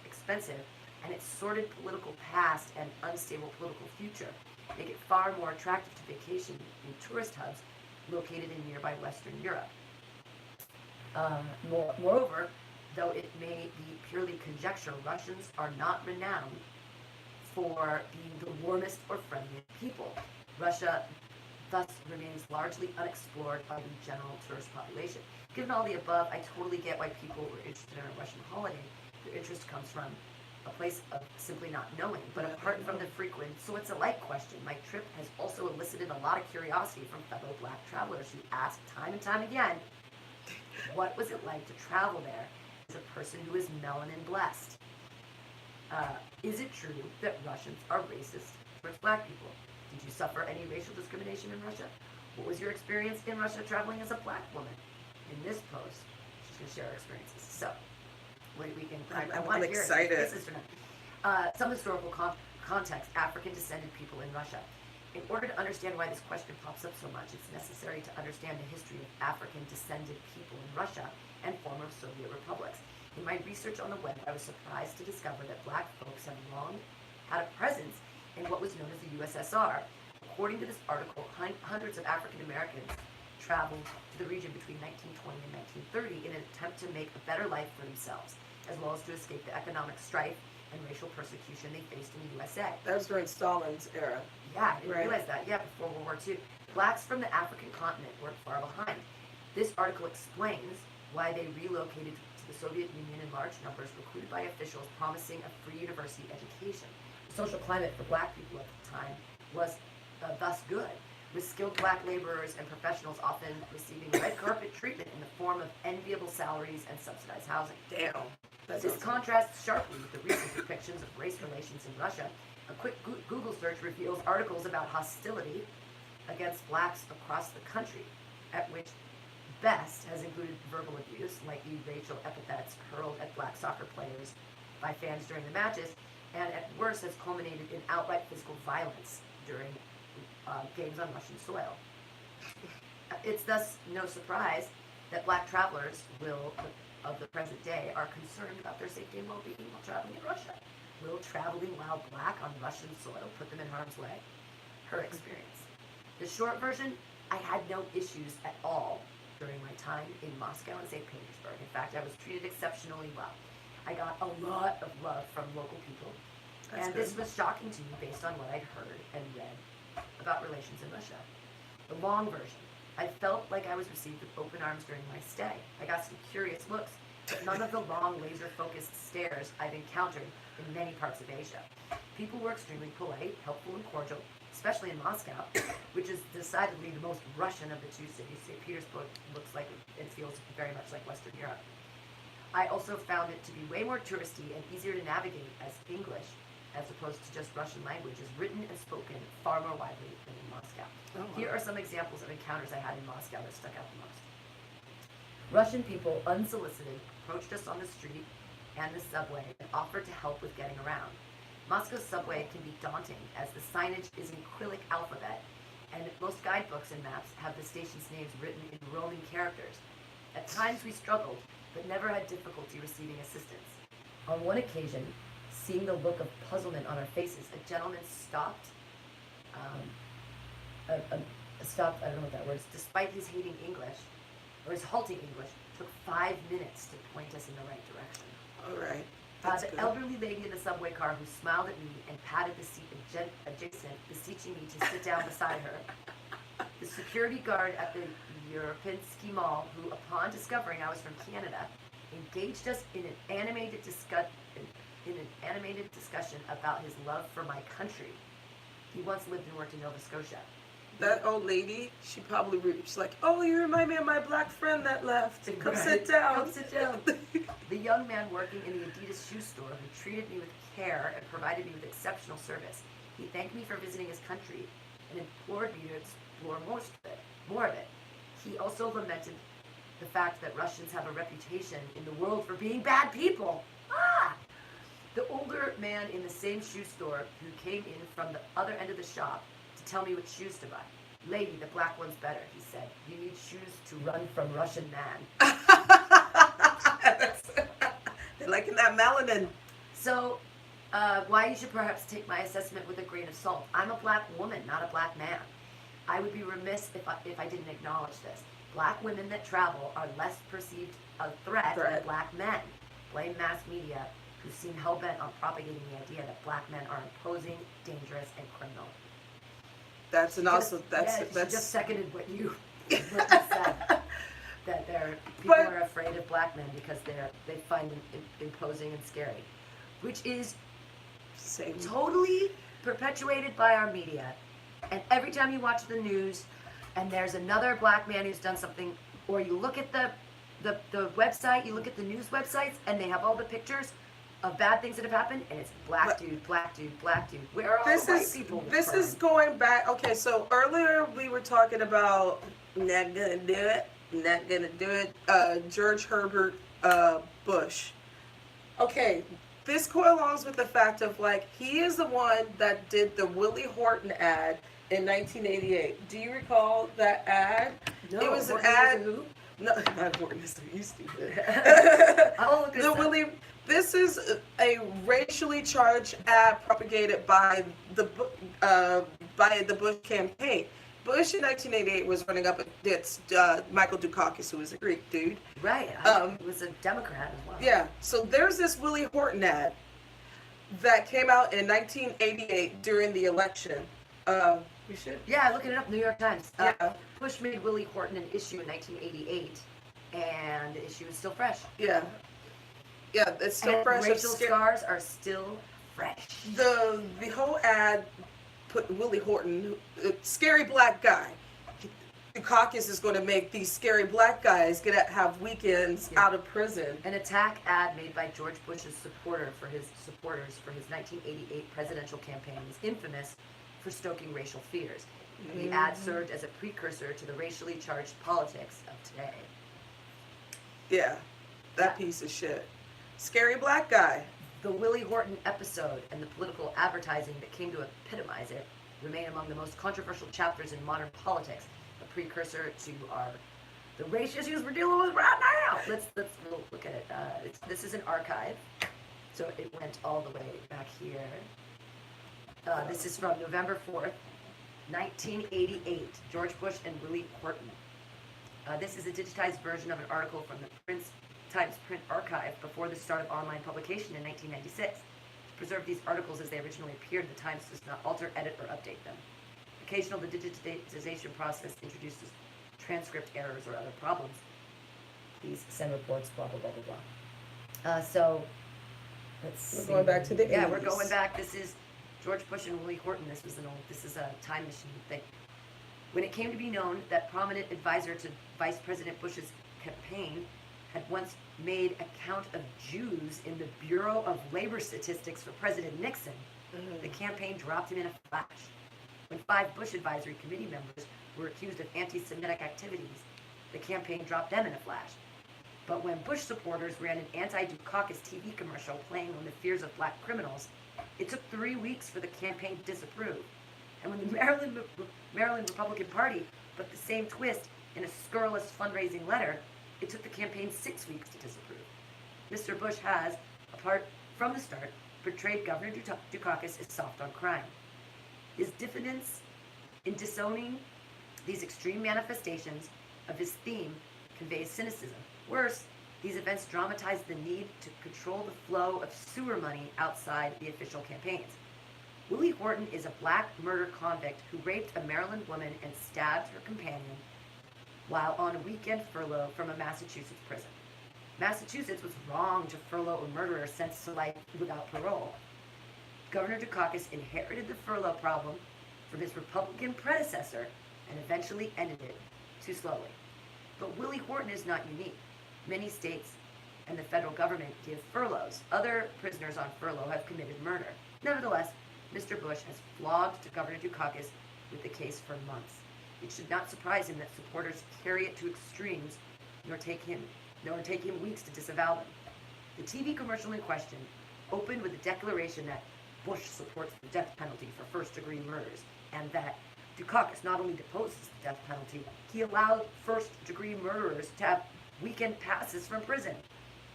expensive, and its sordid political past and unstable political future make it far more attractive to vacation in tourist hubs located in nearby Western Europe. Moreover, though it may be purely conjecture, Russians are not renowned for being the warmest or friendliest people. Russia thus remains largely unexplored by the general tourist population. Given all the above, I totally get why people were interested in a Russian holiday. Their interest comes from a place of simply not knowing. But apart from the frequent "so it's a like" question, my trip has also elicited a lot of curiosity from fellow black travelers who ask time and time again, what was it like to travel there as a person who is melanin blessed? Is it true that Russians are racist towards black people? Did you suffer any racial discrimination in Russia? What was your experience in Russia traveling as a black woman? In this post, she's going to share her experiences. So, we can. I want to hear excited. Some historical context: African-descended people in Russia. In order to understand why this question pops up so much, it's necessary to understand the history of African-descended people in Russia and former Soviet republics. In my research on the web, I was surprised to discover that black folks have long had a presence in what was known as the USSR. According to this article, hundreds of African Americans traveled to the region between 1920 and 1930 in an attempt to make a better life for themselves, as well as to escape the economic strife and racial persecution they faced in the USA. That was during Stalin's era. Yeah, I didn't realize that. Yeah, before World War II. Blacks from the African continent were far behind. This article explains why they relocated to the Soviet Union in large numbers, recruited by officials promising a free university education. The social climate for black people at the time was thus good, with skilled black laborers and professionals often receiving red carpet treatment in the form of enviable salaries and subsidized housing. Damn. This contrasts sharply with the recent depictions of race relations in Russia. A quick Google search reveals articles about hostility against blacks across the country, at which best has included verbal abuse, like the racial epithets hurled at black soccer players by fans during the matches, and at worst has culminated in outright physical violence during games on Russian soil. It's thus no surprise that black travelers of the present day are concerned about their safety and well-being while traveling in Russia. Will traveling while black on Russian soil put them in harm's way? Her experience. The short version, I had no issues at all during my time in Moscow and St. Petersburg. In fact, I was treated exceptionally well. I got a lot of love from local people. And this was shocking to me based on what I'd heard and read about relations in Russia. The long version, I felt like I was received with open arms during my stay. I got some curious looks, but none of the long, laser-focused stares I've encountered in many parts of Asia. People were extremely polite, helpful, and cordial, especially in Moscow, which is decidedly the most Russian of the two cities. St. Petersburg looks like it feels very much like Western Europe. I also found it to be way more touristy and easier to navigate as English, as opposed to just Russian language, is written and spoken far more widely than in Moscow. Here are some examples of encounters I had in Moscow that stuck out the most. Russian people, unsolicited, approached us on the street and the subway and offered to help with getting around. Moscow's subway can be daunting as the signage is in Cyrillic alphabet, and most guidebooks and maps have the station's names written in Roman characters. At times we struggled, but never had difficulty receiving assistance. On one occasion, seeing the look of puzzlement on our faces, a gentleman stopped, I don't know what that word is, despite his hating English, or his halting English, took 5 minutes to point us in the right direction. All right. The elderly lady in the subway car who smiled at me and patted the seat adjacent, beseeching me to sit down beside her. The security guard at the Europinski Mall, who, upon discovering I was from Canada, engaged us in an animated discussion about his love for my country. He once lived and worked in Nova Scotia. That old lady, she's like, oh, you remind me of my black friend that left. Come sit down. Come sit down. The young man working in the Adidas shoe store who treated me with care and provided me with exceptional service. He thanked me for visiting his country and implored me to explore more of it. He also lamented the fact that Russians have a reputation in the world for being bad people. The older man in the same shoe store who came in from the other end of the shop to tell me which shoes to buy. Lady, the black one's better, he said. You need shoes to run from Russian man. They're liking that melanin. So, why you should perhaps take my assessment with a grain of salt. I'm a black woman, not a black man. I would be remiss if I didn't acknowledge this. Black women that travel are less perceived a threat than black men. Blame mass media, who seem hell-bent on propagating the idea that black men are imposing, dangerous, and criminal. That's just seconded what you said. That people are afraid of black men because they find them imposing and scary, which is totally perpetuated by our media. And every time you watch the news, and there's another black man who's done something, or you look at the website, you look at the news websites, and they have all the pictures of bad things that have happened, and it's black dude, black dude, black dude. Where are all the white people? This is going back. Okay, so earlier we were talking about not gonna do it. George Herbert Bush. Okay, this correlates with the fact of like he is the one that did the Willie Horton ad in 1988. Do you recall that ad? No, it was Horton an ad. Was a who? No, not Horton. You stupid. I'll look at Willie. This is a racially charged ad propagated by the Bush campaign. Bush in 1988 was running up against Michael Dukakis, who was a Greek dude. Right. He was a Democrat as well. Yeah. So there's this Willie Horton ad that came out in 1988 during the election. We should. Yeah, looking it up. New York Times. Yeah. Bush made Willie Horton an issue in 1988, and the issue is still fresh. Yeah. Yeah, it's still fresh. Racial scars are still fresh. The whole ad put Willie Horton, scary black guy. Dukakis is going to make these scary black guys have weekends out of prison. An attack ad made by George Bush's supporters for his 1988 presidential campaign is infamous for stoking racial fears. The ad served as a precursor to the racially charged politics of today. Yeah, that piece of shit. Scary black guy. The Willie Horton episode and the political advertising that came to epitomize it remain among the most controversial chapters in modern politics, a precursor to the race issues we're dealing with right now. Let's look at it. This is an archive, so it went all the way back here. This is from November 4th, 1988. George Bush and Willie Horton. This is a digitized version of an article from the Times print archive before the start of online publication in 1996. To preserve these articles as they originally appeared, the Times does not alter, edit, or update them. Occasionally, the digitization process introduces transcript errors or other problems. Please send reports, blah, blah, blah, blah, blah. So, let's see. We're going back to the 80s. Yeah, we're going back. This is George Bush and Willie Horton. This is a time machine thing. When it came to be known that prominent advisor to Vice President Bush's campaign had once made a count of Jews in the Bureau of Labor Statistics for President Nixon, the campaign dropped him in a flash. When 5 Bush Advisory Committee members were accused of anti-Semitic activities, the campaign dropped them in a flash. But when Bush supporters ran an anti-Dukakis TV commercial playing on the fears of black criminals, it took 3 weeks for the campaign to disapprove. And when the Maryland Republican Party put the same twist in a scurrilous fundraising letter, it took the campaign 6 weeks to disapprove. Mr. Bush has, apart from the start, portrayed Governor Dukakis as soft on crime. His diffidence in disowning these extreme manifestations of his theme conveys cynicism. Worse, these events dramatize the need to control the flow of sewer money outside the official campaigns. Willie Horton is a black murder convict who raped a Maryland woman and stabbed her companion while on a weekend furlough from a Massachusetts prison. Massachusetts was wrong to furlough a murderer sentenced to life without parole. Governor Dukakis inherited the furlough problem from his Republican predecessor and eventually ended it too slowly. But Willie Horton is not unique. Many states and the federal government give furloughs. Other prisoners on furlough have committed murder. Nevertheless, Mr. Bush has flogged Governor Dukakis with the case for months. It should not surprise him that supporters carry it to extremes, nor take him weeks to disavow them. The TV commercial in question opened with a declaration that Bush supports the death penalty for first-degree murders, and that Dukakis not only deposes the death penalty, he allowed first-degree murderers to have weekend passes from prison.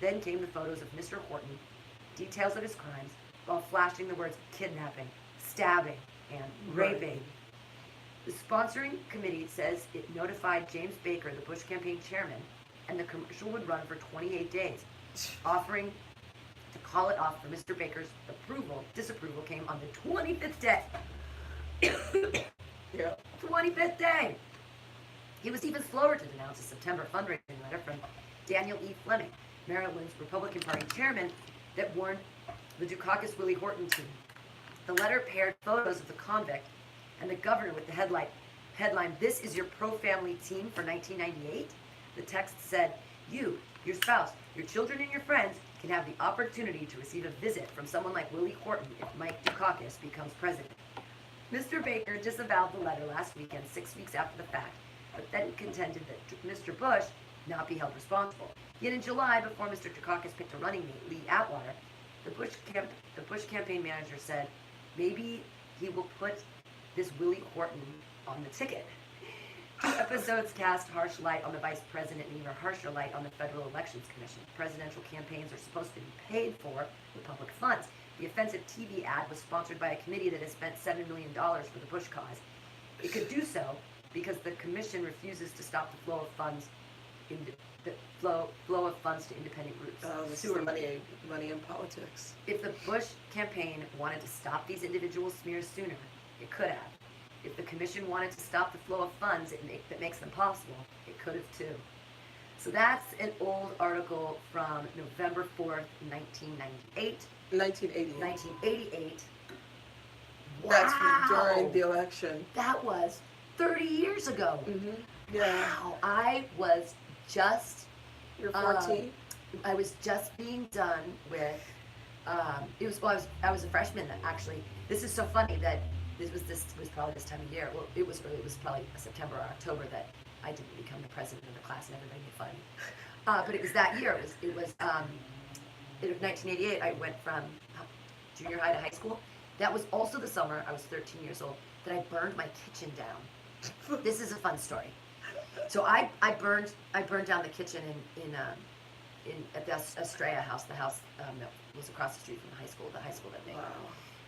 Then came the photos of Mr. Horton, details of his crimes, while flashing the words kidnapping, stabbing, and raping. The sponsoring committee says it notified James Baker, the Bush campaign chairman, and the commercial would run for 28 days, offering to call it off for Mr. Baker's disapproval came on the 25th day. Yeah. 25th day. He was even slower to denounce a September fundraising letter from Daniel E. Fleming, Maryland's Republican Party chairman, that warned the Dukakis-Willie Horton team. The letter paired photos of the convict and the governor with the headline, "This is your pro-family team for 1998?" The text said, "You, your spouse, your children, and your friends can have the opportunity to receive a visit from someone like Willie Horton if Mike Dukakis becomes president." Mr. Baker disavowed the letter last weekend, 6 weeks after the fact, but then contended that Mr. Bush not be held responsible. Yet in July, before Mr. Dukakis picked a running mate, Lee Atwater, the Bush campaign manager said maybe he will put this Willie Horton on the ticket. Two episodes cast harsh light on the vice president and even harsher light on the Federal Elections Commission. Presidential campaigns are supposed to be paid for with public funds. The offensive TV ad was sponsored by a committee that has spent $7 million for the Bush cause. It could do so because the commission refuses to stop the flow of funds to independent groups. Oh, this is the money in politics. If the Bush campaign wanted to stop these individual smears sooner, it could have. If the commission wanted to stop the flow of funds that makes them possible, it could have too. So that's an old article from November 4th, 1998. 1988. 1988. That's Wow. during the election. That was 30 years ago. Mm-hmm. Yeah. Wow. I was just... You're 14? I was just being done with... I was a freshman, actually. This is so funny that this was probably this time of year. Well, it was probably September or October that I didn't become the president of the class and everybody made fun of me. But it was that year. It was 1988. I went from junior high to high school. That was also the summer, I was 13 years old, that I burned my kitchen down. This is a fun story. So I burned down the kitchen at the Estrella house, the house that was across the street from the high school that day. Wow.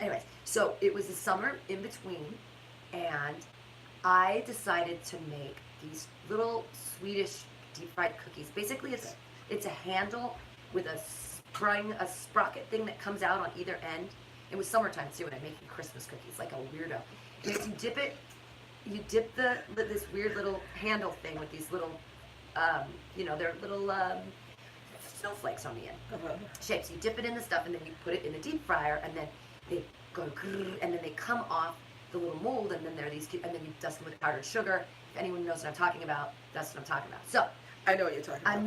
Anyways, so it was the summer in between, and I decided to make these little Swedish deep fried cookies. Basically, it's a handle with a sprocket thing that comes out on either end. It was summertime too, and I'm making Christmas cookies like a weirdo. And if you dip this weird little handle thing with these little, they're little snowflakes on the end. Uh-huh. Shapes. You dip it in the stuff, and then you put it in the deep fryer, and then they go, and then they come off the little mold, and then there are these, and then you dust them with powdered sugar. If anyone knows what I'm talking about, that's what I'm talking about. So I know what you're talking about.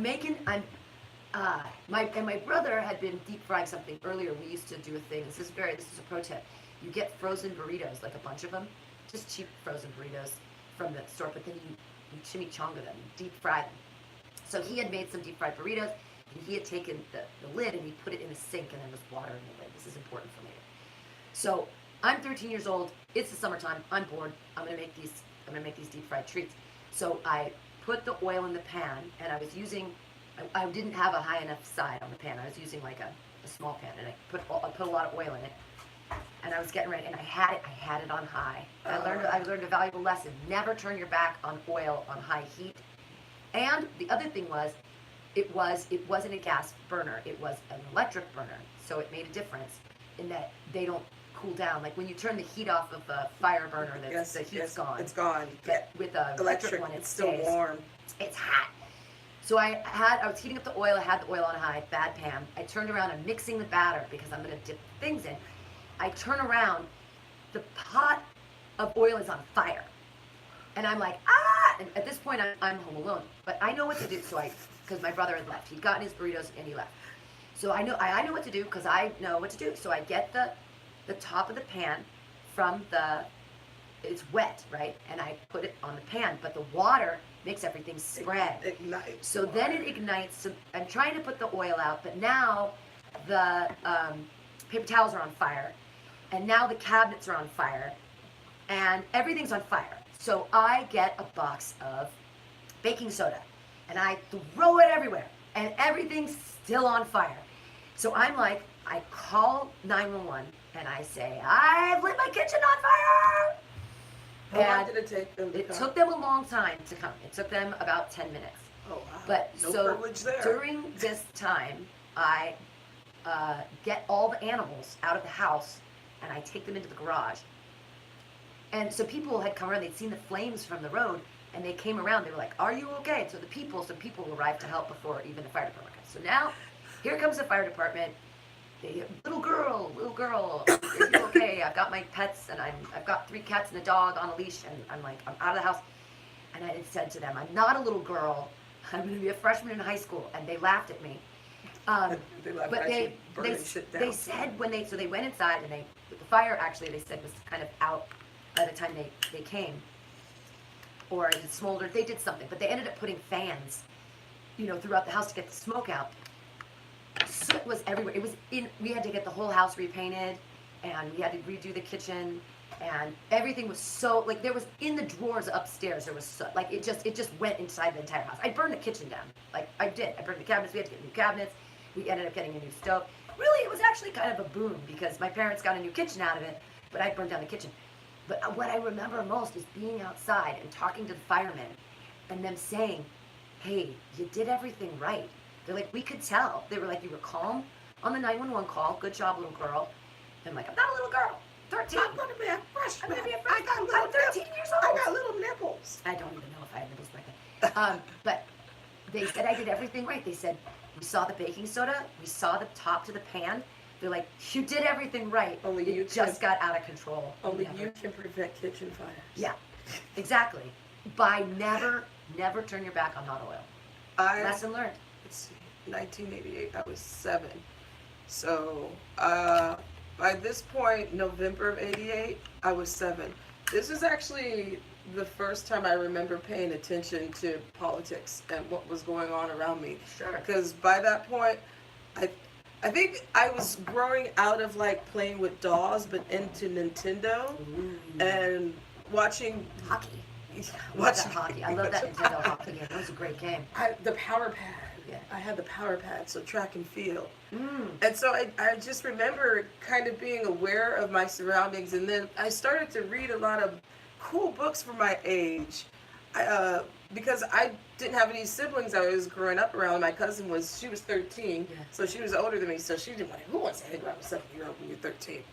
My brother had been deep frying something earlier. We used to do a thing. This is a pro tip. You get frozen burritos, like a bunch of them, just cheap frozen burritos from the store, but then you chimichanga them, deep fry them. So he had made some deep fried burritos, and he had taken the lid and he put it in the sink, and there was water in the lid. This is important for later. So I'm 13 years old. It's the summertime. I'm bored. I'm gonna make these deep fried treats. So I put the oil in the pan, and I didn't have a high enough side on the pan. I was using like a small pan, and I put a lot of oil in it. And I was getting ready, and I had it on high. I learned a valuable lesson: never turn your back on oil on high heat. And the other thing was, it wasn't a gas burner; it was an electric burner. So it made a difference in that they don't cool down. Like when you turn the heat off of a fire burner, the heat's gone. It's gone. But with a electric one, it's still warm. It's hot. So I was heating up the oil. I had the oil on high, bad pan. I turned around. I'm mixing the batter because I'm going to dip things in. I turn around. The pot of oil is on fire. And I'm like, ah! And at this point, I'm home alone. But I know what to do. So because my brother had left. He'd gotten his burritos and he left. So I know what to do because I know what to do. So I get the top of the pan from it's wet, right? And I put it on the pan. But the water makes everything spread. Ignites. So then it ignites. So I'm trying to put the oil out. But now the paper towels are on fire. And now the cabinets are on fire. And everything's on fire. So I get a box of baking soda and I throw it everywhere and everything's still on fire. So I'm like, I call 911 and I say, I've lit my kitchen on fire. How long did it take them to come? It took them a long time to come. It took them about 10 minutes. Oh, wow. But no so privilege there. During this time, I get all the animals out of the house and I take them into the garage. And so people had come around, they'd seen the flames from the road, and they came around, they were like, are you okay? And so some people arrived to help before even the fire department comes. So now, here comes the fire department. Little girl, are you okay? I've got my pets, and I've got 3 cats and a dog on a leash, and I'm like, I'm out of the house. And I had said to them, I'm not a little girl, I'm going to be a freshman in high school. And they laughed at me. They said so they went inside, and the fire actually, they said, was kind of out by the time they came, or it smoldered. They did something, but they ended up putting fans, throughout the house to get the smoke out. Soot was everywhere. We had to get the whole house repainted, and we had to redo the kitchen, and everything was so, like, there was, in the drawers upstairs, there was soot. Like, it just went inside the entire house. I burned the kitchen down. Like, I did. I burned the cabinets. We had to get new cabinets. We ended up getting a new stove. Really, it was actually kind of a boon, because my parents got a new kitchen out of it, but I burned down the kitchen. But what I remember most is being outside and talking to the firemen and them saying, hey, you did everything right. They're like, we could tell. They were like, you were calm on the 911 call. Good job, little girl. And I'm like, I'm not a little girl. 13. I'm going to be a freshman. I'm 13 years old. I got little nipples. I don't even know if I had nipples back then. But they said I did everything right. They said, we saw the baking soda. We saw the top to the pan. They're like, you did everything right. Only you just got out of control. Only you can prevent kitchen fires. Yeah, exactly. By never turn your back on hot oil. Lesson learned. It's 1988. I was 7. So by this point, November of '88, I was 7. This is actually the first time I remember paying attention to politics and what was going on around me. Sure. Because by that point, I think I was growing out of like playing with dolls, but into Nintendo. Ooh. And watching hockey. Watching hockey. I love that Nintendo hockey game. That was a great game. The Power Pad. Yeah. I had the Power Pad, so track and field. Mm. And so I just remember kind of being aware of my surroundings, and then I started to read a lot of cool books for my age. Because I didn't have any siblings I was growing up around. My cousin she was 13, so she was older than me, so she didn't want to, who wants to hang around with a 7-year-old when you're 13?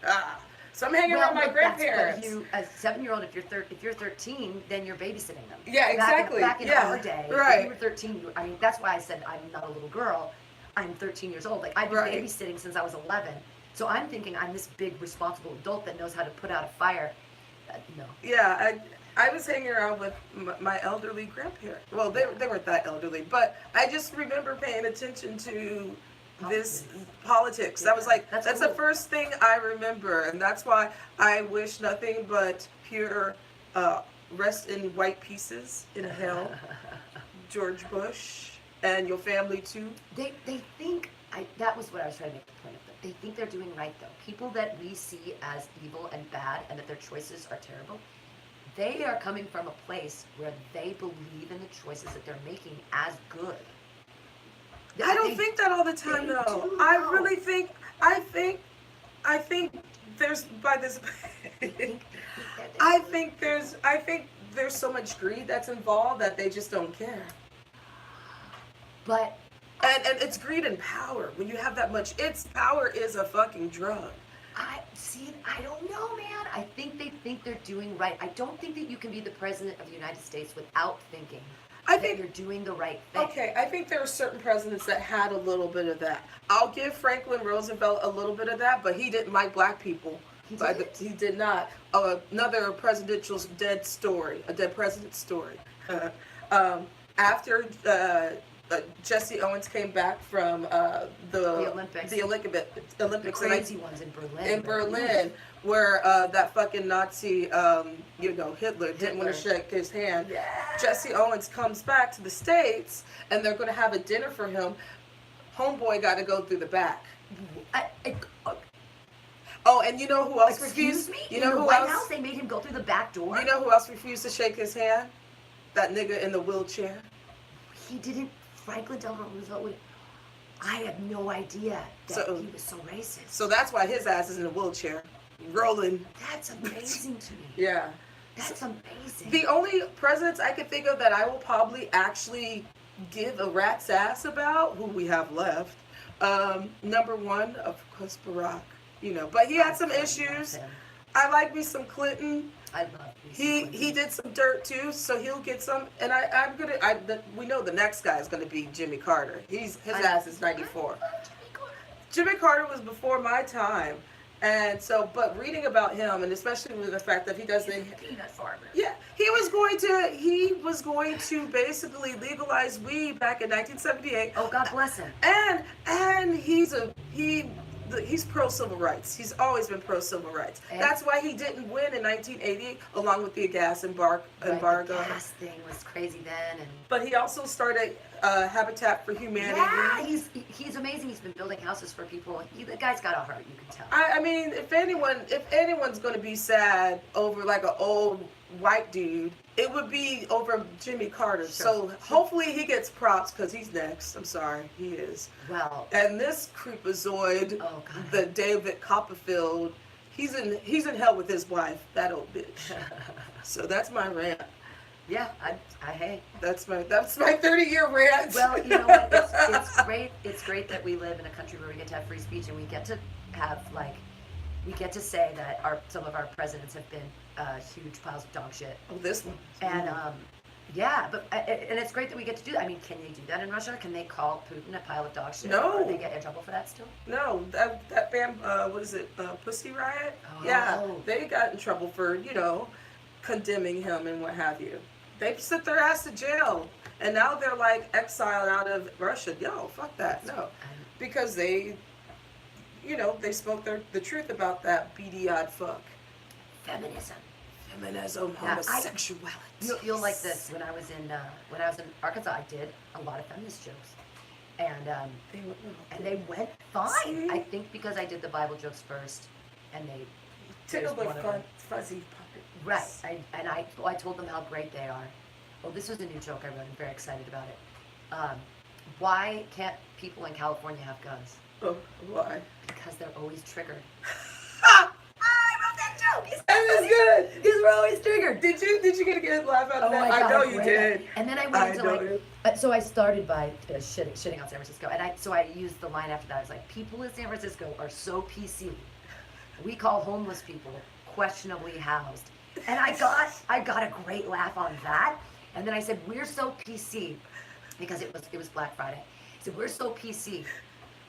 So I'm hanging around my grandparents. As a 7-year-old, if you're 13, then you're babysitting them. Yeah, exactly. Back in our day, right. If you were 13, that's why I said I'm not a little girl. I'm 13 years old. Like, I've been babysitting since I was 11. So I'm thinking I'm this big, responsible adult that knows how to put out a fire. No. Yeah, I was hanging around with my elderly grandparents. Well, they weren't that elderly, but I just remember paying attention to this politics. That was like, that's cool. The first thing I remember, and that's why I wish nothing but pure rest in white pieces in hell. George Bush and your family too. They think, that was what I was trying to make the point of. They think they're doing right, though. People that we see as evil and bad and that their choices are terrible, they are coming from a place where they believe in the choices that they're making as good. I don't think that all the time, though. I really think, I think there's, by this, I think there's so much greed that's involved that they just don't care. But and it's greed and power. When you have that much, power is a fucking drug. I don't know, man. I think they think they're doing right. I don't think that you can be the president of the United States without thinking I that think you're doing the right thing. Okay, I think there are certain presidents that had a little bit of that. I'll give Franklin Roosevelt a little bit of that, but he didn't like black people. He did not. Another presidential dead story, a dead president story. After Jesse Owens came back from The Olympics. The crazy ones in Berlin. Where that fucking Nazi, Hitler didn't want to shake his hand. Yeah. Jesse Owens comes back to the States, and they're going to have a dinner for him. Homeboy got to go through the back. Oh, and you know who else refused? You know who else? House, they made him go through the back door. You know who else refused to shake his hand? That nigga in the wheelchair. He didn't. Franklin Delano Roosevelt. I have no idea that he was so racist. So that's why his ass is in a wheelchair, rolling. That's amazing to me. Yeah. That's amazing. The only presidents I can think of that I will probably actually give a rat's ass about, who we have left, number one, of course, Barack. But he had some issues. I like me some Clinton. I love He did some dirt too, so he'll get some. And we know the next guy is gonna be Jimmy Carter. His ass is 94. Jimmy Carter was before my time, and so, but reading about him, and especially with the fact that he does the peanut farmer. Yeah, he was going to basically legalize weed back in 1978. Oh, God bless him. And he's pro-civil rights. He's always been pro-civil rights. And that's why he didn't win in 1980, along with the gas embargo. The gas thing was crazy then. But he also started Habitat for Humanity. Yeah, he's amazing. He's been building houses for people. The guy's got a heart, you can tell. I mean, if anyone's going to be sad over like an old white dude, it would be over Jimmy Carter. Sure. So hopefully he gets props because he's next. I'm sorry, he is. Well. And this creepazoid, the David Copperfield, he's in hell with his wife, that old bitch. So that's my rant. Yeah, hey. That's my 30-year rant. Well, you know what? It's great. It's great that we live in a country where we get to have free speech and we get to have we get to say that some of our presidents have been huge piles of dog shit. Oh, this one. And yeah, but and it's great that we get to do that. I mean, can they do that in Russia? Can they call Putin a pile of dog shit? No. Or they get in trouble for that still? No, that band, what is it, Pussy Riot? Oh. Yeah, they got in trouble for condemning him and what have you. They sent their ass to jail, and now they're like exiled out of Russia. Yo, fuck that, no, because they spoke the truth about that beady-eyed fuck. Feminism, homosexuality. You'll like this. When I was in Arkansas, I did a lot of feminist jokes, and they went fine. See? I think because I did the Bible jokes first, and they tickled their fuzzy puppet. Right, I told them how great they are. Well, this was a new joke I wrote. I'm very excited about it. Why can't people in California have guns? Oh, why? Because they're always triggered. I wrote that joke. That was good. Because we're always triggered. Did you get a good laugh out of that? I know you did. And then I went into so I started by shitting on San Francisco, and I used the line after that. I was like, people in San Francisco are so PC. We call homeless people questionably housed, and I got a great laugh on that. And then I said, we're so PC, because it was Black Friday. I said, we're so PC.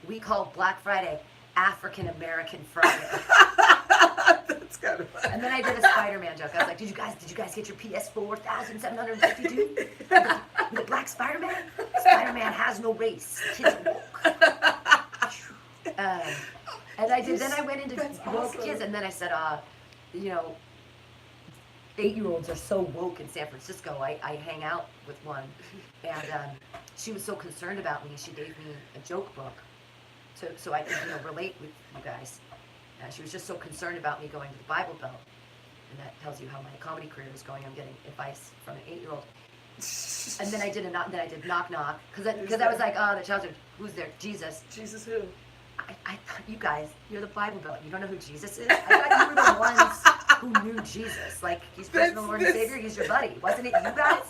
We call Black Friday African American Friday. That's kind of fun. And then I did a Spider-Man joke. I was like, did you guys get your PS 4752? The Black Spider-Man? Spider-Man has no race. Kids are woke. And then I went into woke kids, and then I said, 8-year-olds are so woke in San Francisco. I hang out with one, and she was so concerned about me, she gave me a joke book, so I could relate with you guys. She was just so concerned about me going to the Bible Belt, and that tells you how my comedy career was going. I'm getting advice from an 8-year-old. And then I did knock knock, because I was like, the child's like, who's there? Jesus. Jesus who? I thought you guys, you're the Bible Belt. You don't know who Jesus is? I thought you were the ones who knew Jesus. Like, he's personal Lord and Savior. He's your buddy. Wasn't it you guys?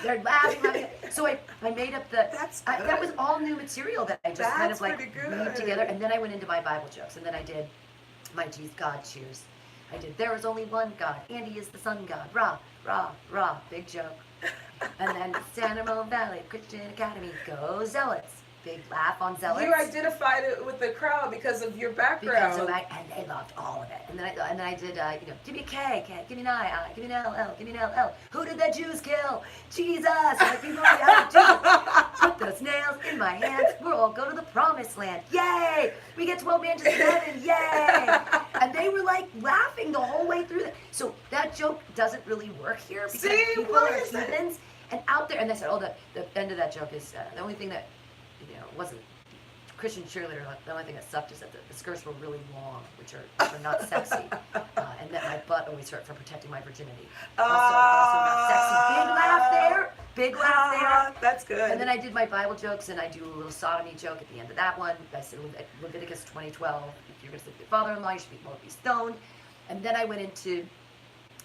They're laughing. So I made up that was all new material that I just kind of like weaved together. And then I went into my Bible jokes. And then I did my G's God cheers. I did There is only one God. Andy is the sun god. Rah, rah, rah. Big joke. And then San Ramon Valley Christian Academy. Go Zealots. Big laugh on Zealots. You identified it with the crowd because of your background. And they loved all of it. And then I did, give me a K, give me an I, give me an L, L, give me an L, L. Who did the Jews kill? Jesus. Like, people are like, Jesus. Put those nails in my hands. We'll all go to the promised land. Yay! We get 12 mansions in heaven. Yay! And they were like laughing the whole way through that. So that joke doesn't really work here because people are heathens. And out there, and they said, the end of that joke is the only thing that, wasn't Christian cheerleader. The only thing that sucked is that the skirts were really long, which are not sexy, and that my butt always hurt from protecting my virginity. Also not sexy. Big laugh there. That's good. And then I did my Bible jokes, and I do a little sodomy joke at the end of that one. I said Leviticus 20:12. If you're going to sleep with your father-in-law, you should be stoned. And then I went into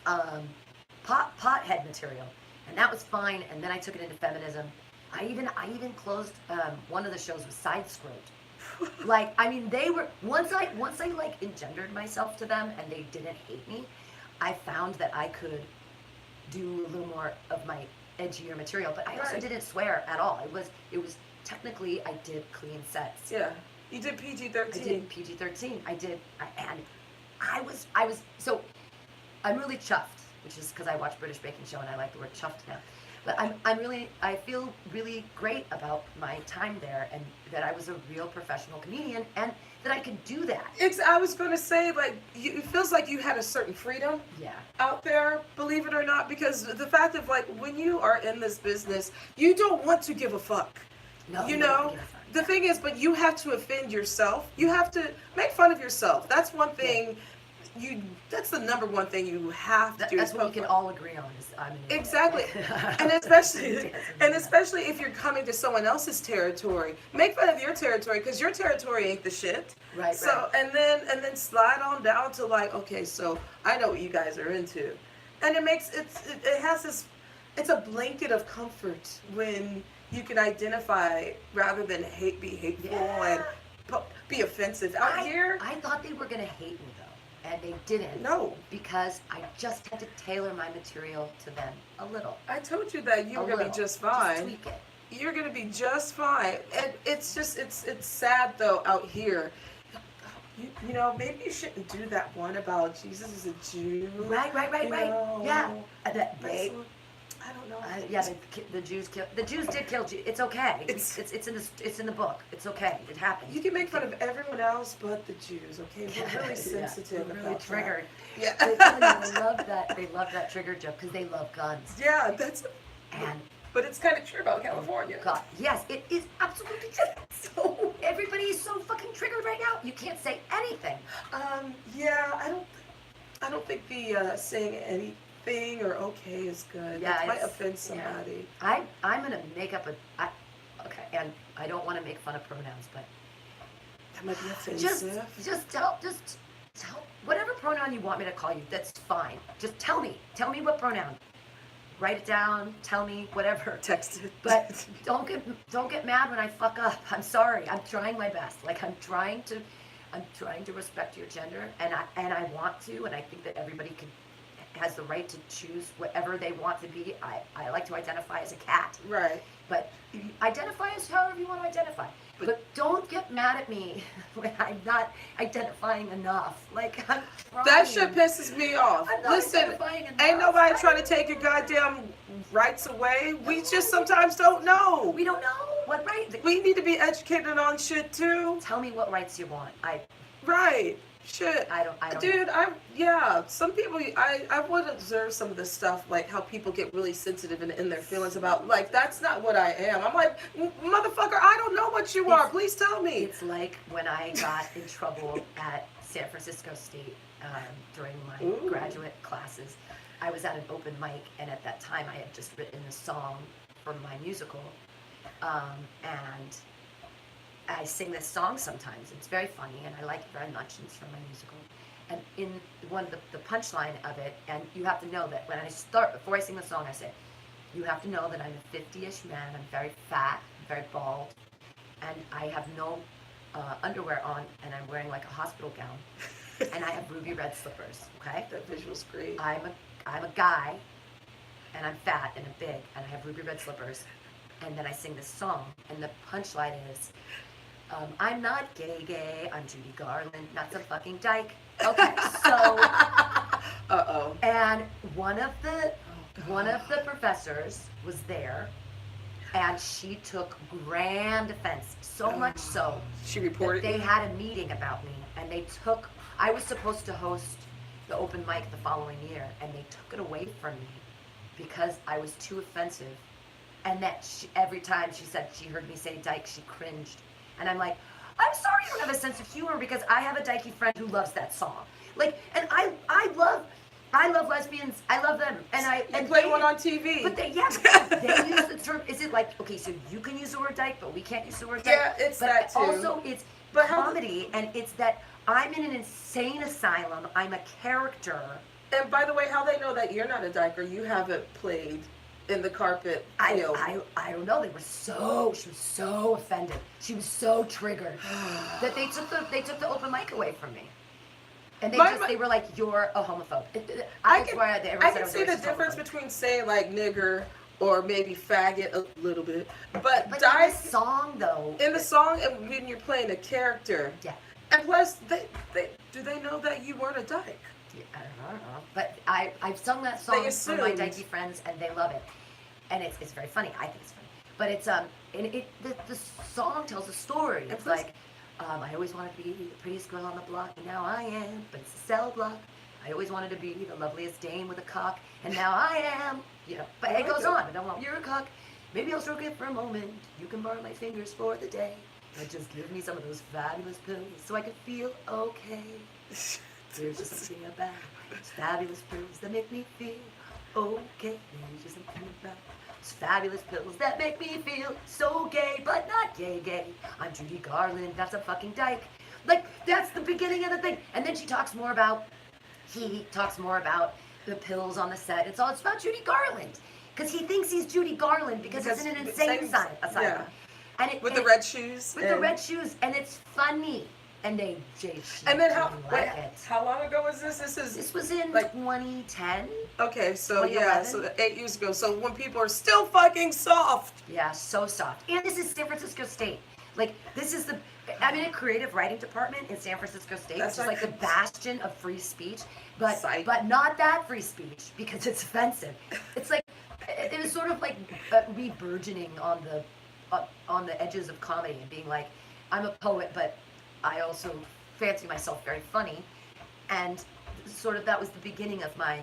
pothead material, and that was fine. And then I took it into feminism. I even closed one of the shows with side scrote. Like, I mean, they were once I like engendered myself to them and they didn't hate me, I found that I could do a little more of my edgier material, but I also didn't swear at all. It was technically I did clean sets. Yeah. You did PG-13. I did PG-13. And I was so I'm really chuffed, which is because I watch British Baking Show and I like the word chuffed now. But I feel really great about my time there and that I was a real professional comedian and that I could do that. I was going to say, like, it feels like you had a certain freedom out there, believe it or not, because the fact of, like, when you are in this business, you don't want to give a fuck. No, you know? The thing is, but you have to offend yourself. You have to make fun of yourself. That's one thing. That's the number one thing you have to do. That's what we can all agree on. Exactly. and especially if you're coming to someone else's territory, make fun of your territory because your territory ain't the shit. Right. So and then slide on down to like, okay, so I know what you guys are into, and it has this, it's a blanket of comfort when you can identify rather than be hateful and be offensive. Out here, I thought they were gonna hate me though. And they didn't. No. Because I just had to tailor my material to them a little. I told you that you were going to be just fine. Just tweak it. You're going to be just fine. And it's just, it's sad though out here. You know, maybe you shouldn't do that one about Jesus is a Jew. Right. Know. Yeah. I don't know. The Jews did kill Jesus. It's okay. It's in the book. It's okay. It happened. You can make fun of everyone else but the Jews, okay? We're really sensitive we're really triggered. Yeah. They love that. They love that trigger joke because they love guns. Yeah, but it's kind of true about California. God, yes, it is absolutely true. So everybody is so fucking triggered right now. You can't say anything. Yeah, I don't think the saying anything or okay is good. Yeah, that might offend somebody. Yeah. I'm gonna make up and I don't want to make fun of pronouns, but that might be offensive. Just tell whatever pronoun you want me to call you. That's fine. Just tell me what pronoun. Write it down. Tell me whatever. Text it. But don't get mad when I fuck up. I'm sorry. I'm trying my best. Like I'm trying to respect your gender, and I want to, and I think that everybody has the right to choose whatever they want to be. I like to identify as a cat. Right. But identify as however you want to identify. But don't get mad at me when I'm not identifying enough. Like, I'm trying. That shit pisses me off. I'm not identifying enough. Ain't nobody trying to take your goddamn rights away. We just sometimes don't know. We don't know what right. We need to be educated on shit too. Tell me what rights you want. Right. Shit. I don't Dude, some people, I would observe some of this stuff, like how people get really sensitive in their feelings about, like, that's not what I am. I'm like, motherfucker, I don't know what you are. Please tell me. It's like when I got in trouble at San Francisco State during my graduate classes. I was at an open mic, and at that time I had just written a song for my musical, and I sing this song sometimes. It's very funny, and I like it very much, and it's from my musical. And in one of the punchline of it, and you have to know that before I sing the song, I say, you have to know that I'm a 50-ish man, I'm very fat, very bald, and I have no underwear on, and I'm wearing like a hospital gown. and I have ruby red slippers. Okay. That visual's great. I'm a guy, and I'm fat and I'm big, and I have ruby red slippers, and then I sing this song, and the punchline is, I'm not gay, I'm Judy Garland, not some fucking dyke. Okay, so. Uh-oh. And one of the professors was there, and she took grand offense, so much so She that reported they you? had a meeting about me, and I was supposed to host the open mic the following year, and they took it away from me because I was too offensive, and that every time she said she heard me say dyke, she cringed, and I'm like, I'm sorry you don't have a sense of humor, because I have a dykey friend who loves that song, like, and I love lesbians. I love them, and play one on TV. But they use the term. Is it like, okay, so you can use the word dyke, but we can't use the word dyke? Yeah, it's but that too. Also, it's comedy, and it's that I'm in an insane asylum. I'm a character. And by the way, how they know that you're not a dyke or you haven't played in the carpet field? I don't know. She was so offended. She was so triggered that they took the open mic away from me. And they were like, you're a homophobe. I can see the difference between saying like nigger or maybe faggot a little bit, but dyke, in the song though. In the song, and when you're playing a character. Yeah. And plus, do they know that you weren't a dyke? Yeah, I don't know. But I've sung that song for my dykey friends, and they love it. And it's very funny. I think it's funny. But it's the song tells a story. It's like, I always wanted to be the prettiest girl on the block, and now I am, but it's a cell block. I always wanted to be the loveliest dame with a cock, and now I am. You know, but it goes on. I don't want you're a cock. Maybe I'll stroke it for a moment. You can borrow my fingers for the day. And just give me some of those fabulous pills so I can feel okay. There's just something about those fabulous pills that make me feel okay. There's just something about those fabulous pills that make me feel so gay, but not gay. I'm Judy Garland, that's a fucking dyke. Like, that's the beginning of the thing. And then he talks more about the pills on the set. It's about Judy Garland. Because he thinks he's Judy Garland because he's in an insane asylum. Yeah. And with the red shoes. With the red shoes, and it's funny. And then how long ago was this? This was in like 2010. Okay, so yeah, so 8 years ago. So when people are still fucking soft. Yeah, so soft. And this is San Francisco State. Like, I'm in a creative writing department in San Francisco State, which is like the bastion of free speech, but not that free speech because it's offensive. It's like it was sort of like me burgeoning on the edges of comedy and being like, I'm a poet, but I also fancy myself very funny, and sort of that was the beginning of my,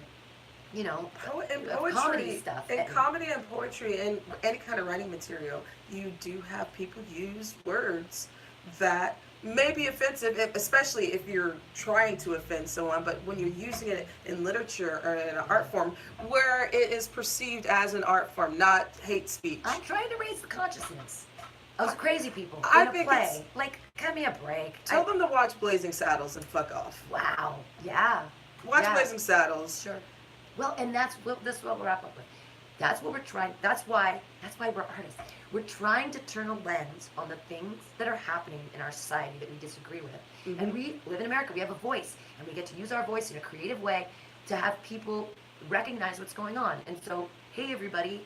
comedy stuff. In comedy and poetry and any kind of writing material, you do have people use words that may be offensive, especially if you're trying to offend someone, but when you're using it in literature or in an art form where it is perceived as an art form, not hate speech. I'm trying to raise the consciousness of crazy people in a play. Like, give me a break. Tell them to watch Blazing Saddles and fuck off. Wow. Yeah. Watch Blazing Saddles. Sure. Well, and that's what we'll wrap up with. That's what we're trying. That's why we're artists. We're trying to turn a lens on the things that are happening in our society that we disagree with. Mm-hmm. And we live in America. We have a voice, and we get to use our voice in a creative way to have people recognize what's going on. And so, hey, everybody,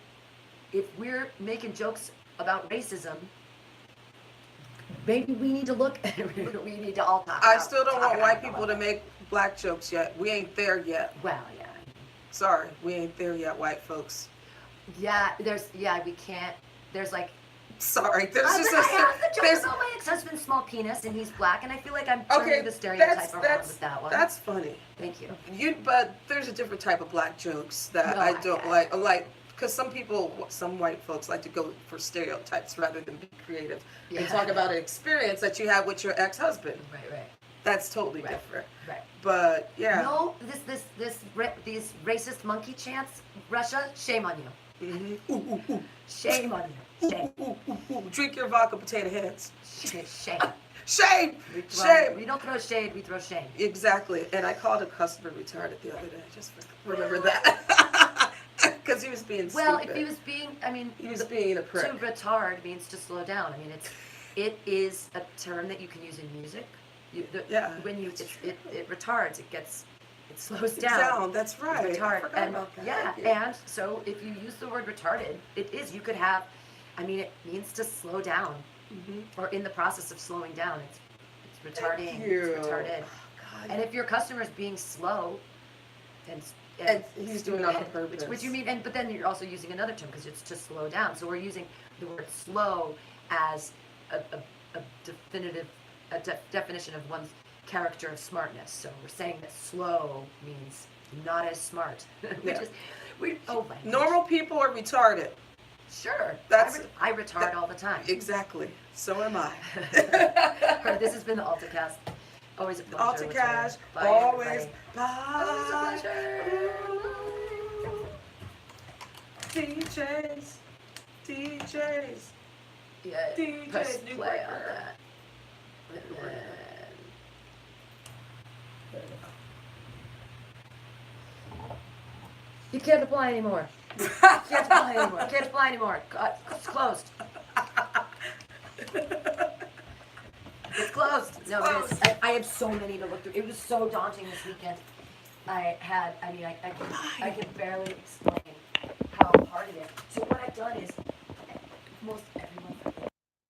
if we're making jokes about racism, maybe we need to look. We need to all talk. I still don't want white people to make black jokes yet. We ain't there yet. Well, yeah. Sorry, we ain't there yet, white folks. Yeah, we can't. There's like. Sorry, there's I have the joke about my ex-husband's small penis and he's black, and I feel like I'm turning the stereotype around with that one. That's funny. Thank you. But there's a different type of black jokes that I don't like, because some white folks like to go for stereotypes rather than be creative and talk about an experience that you had with your ex-husband. Right. That's totally different. Right. But yeah. No, these racist monkey chants, Russia, shame on you. Mm-hmm. Ooh. Shame on you. Shame. Ooh. Drink your vodka, potato heads. Shame. Shame. We don't throw shade, we throw shame. Exactly. And I called a customer retarded the other day. Just remember that. Because he was being stupid. Well, if he was being, he was being a prick. To retard means to slow down. It is a term that you can use in music. When you it retards, it slows It's down. That's right. Retard. I forgot And about that. yeah, Thank you. and so if you use the word retarded, you could have, I mean, it means to slow down, or in the process of slowing down. It's retarding. Thank you. It's retarded. Oh, God. And if your customer is being slow, And he's doing it on purpose. Which you mean, but then you're also using another term because it's to slow down. So we're using the word slow as a definition of one's character of smartness. So we're saying that slow means not as smart. Normal people are retarded. Sure. I retard all the time. Exactly. So am I. Right, this has been the AltaCast. Always a pleasure. AltaCast. Bye, Always. everybody. Bye. Always a pleasure. DJs. Yeah. DJs, Press new play on record. that. And then- You can't apply anymore. You can't apply anymore. You can't apply anymore. It's closed. It's closed. No, it is. I had so many to look through. It was so daunting this weekend. I can barely explain how hard it is. So what I've done is, most everyone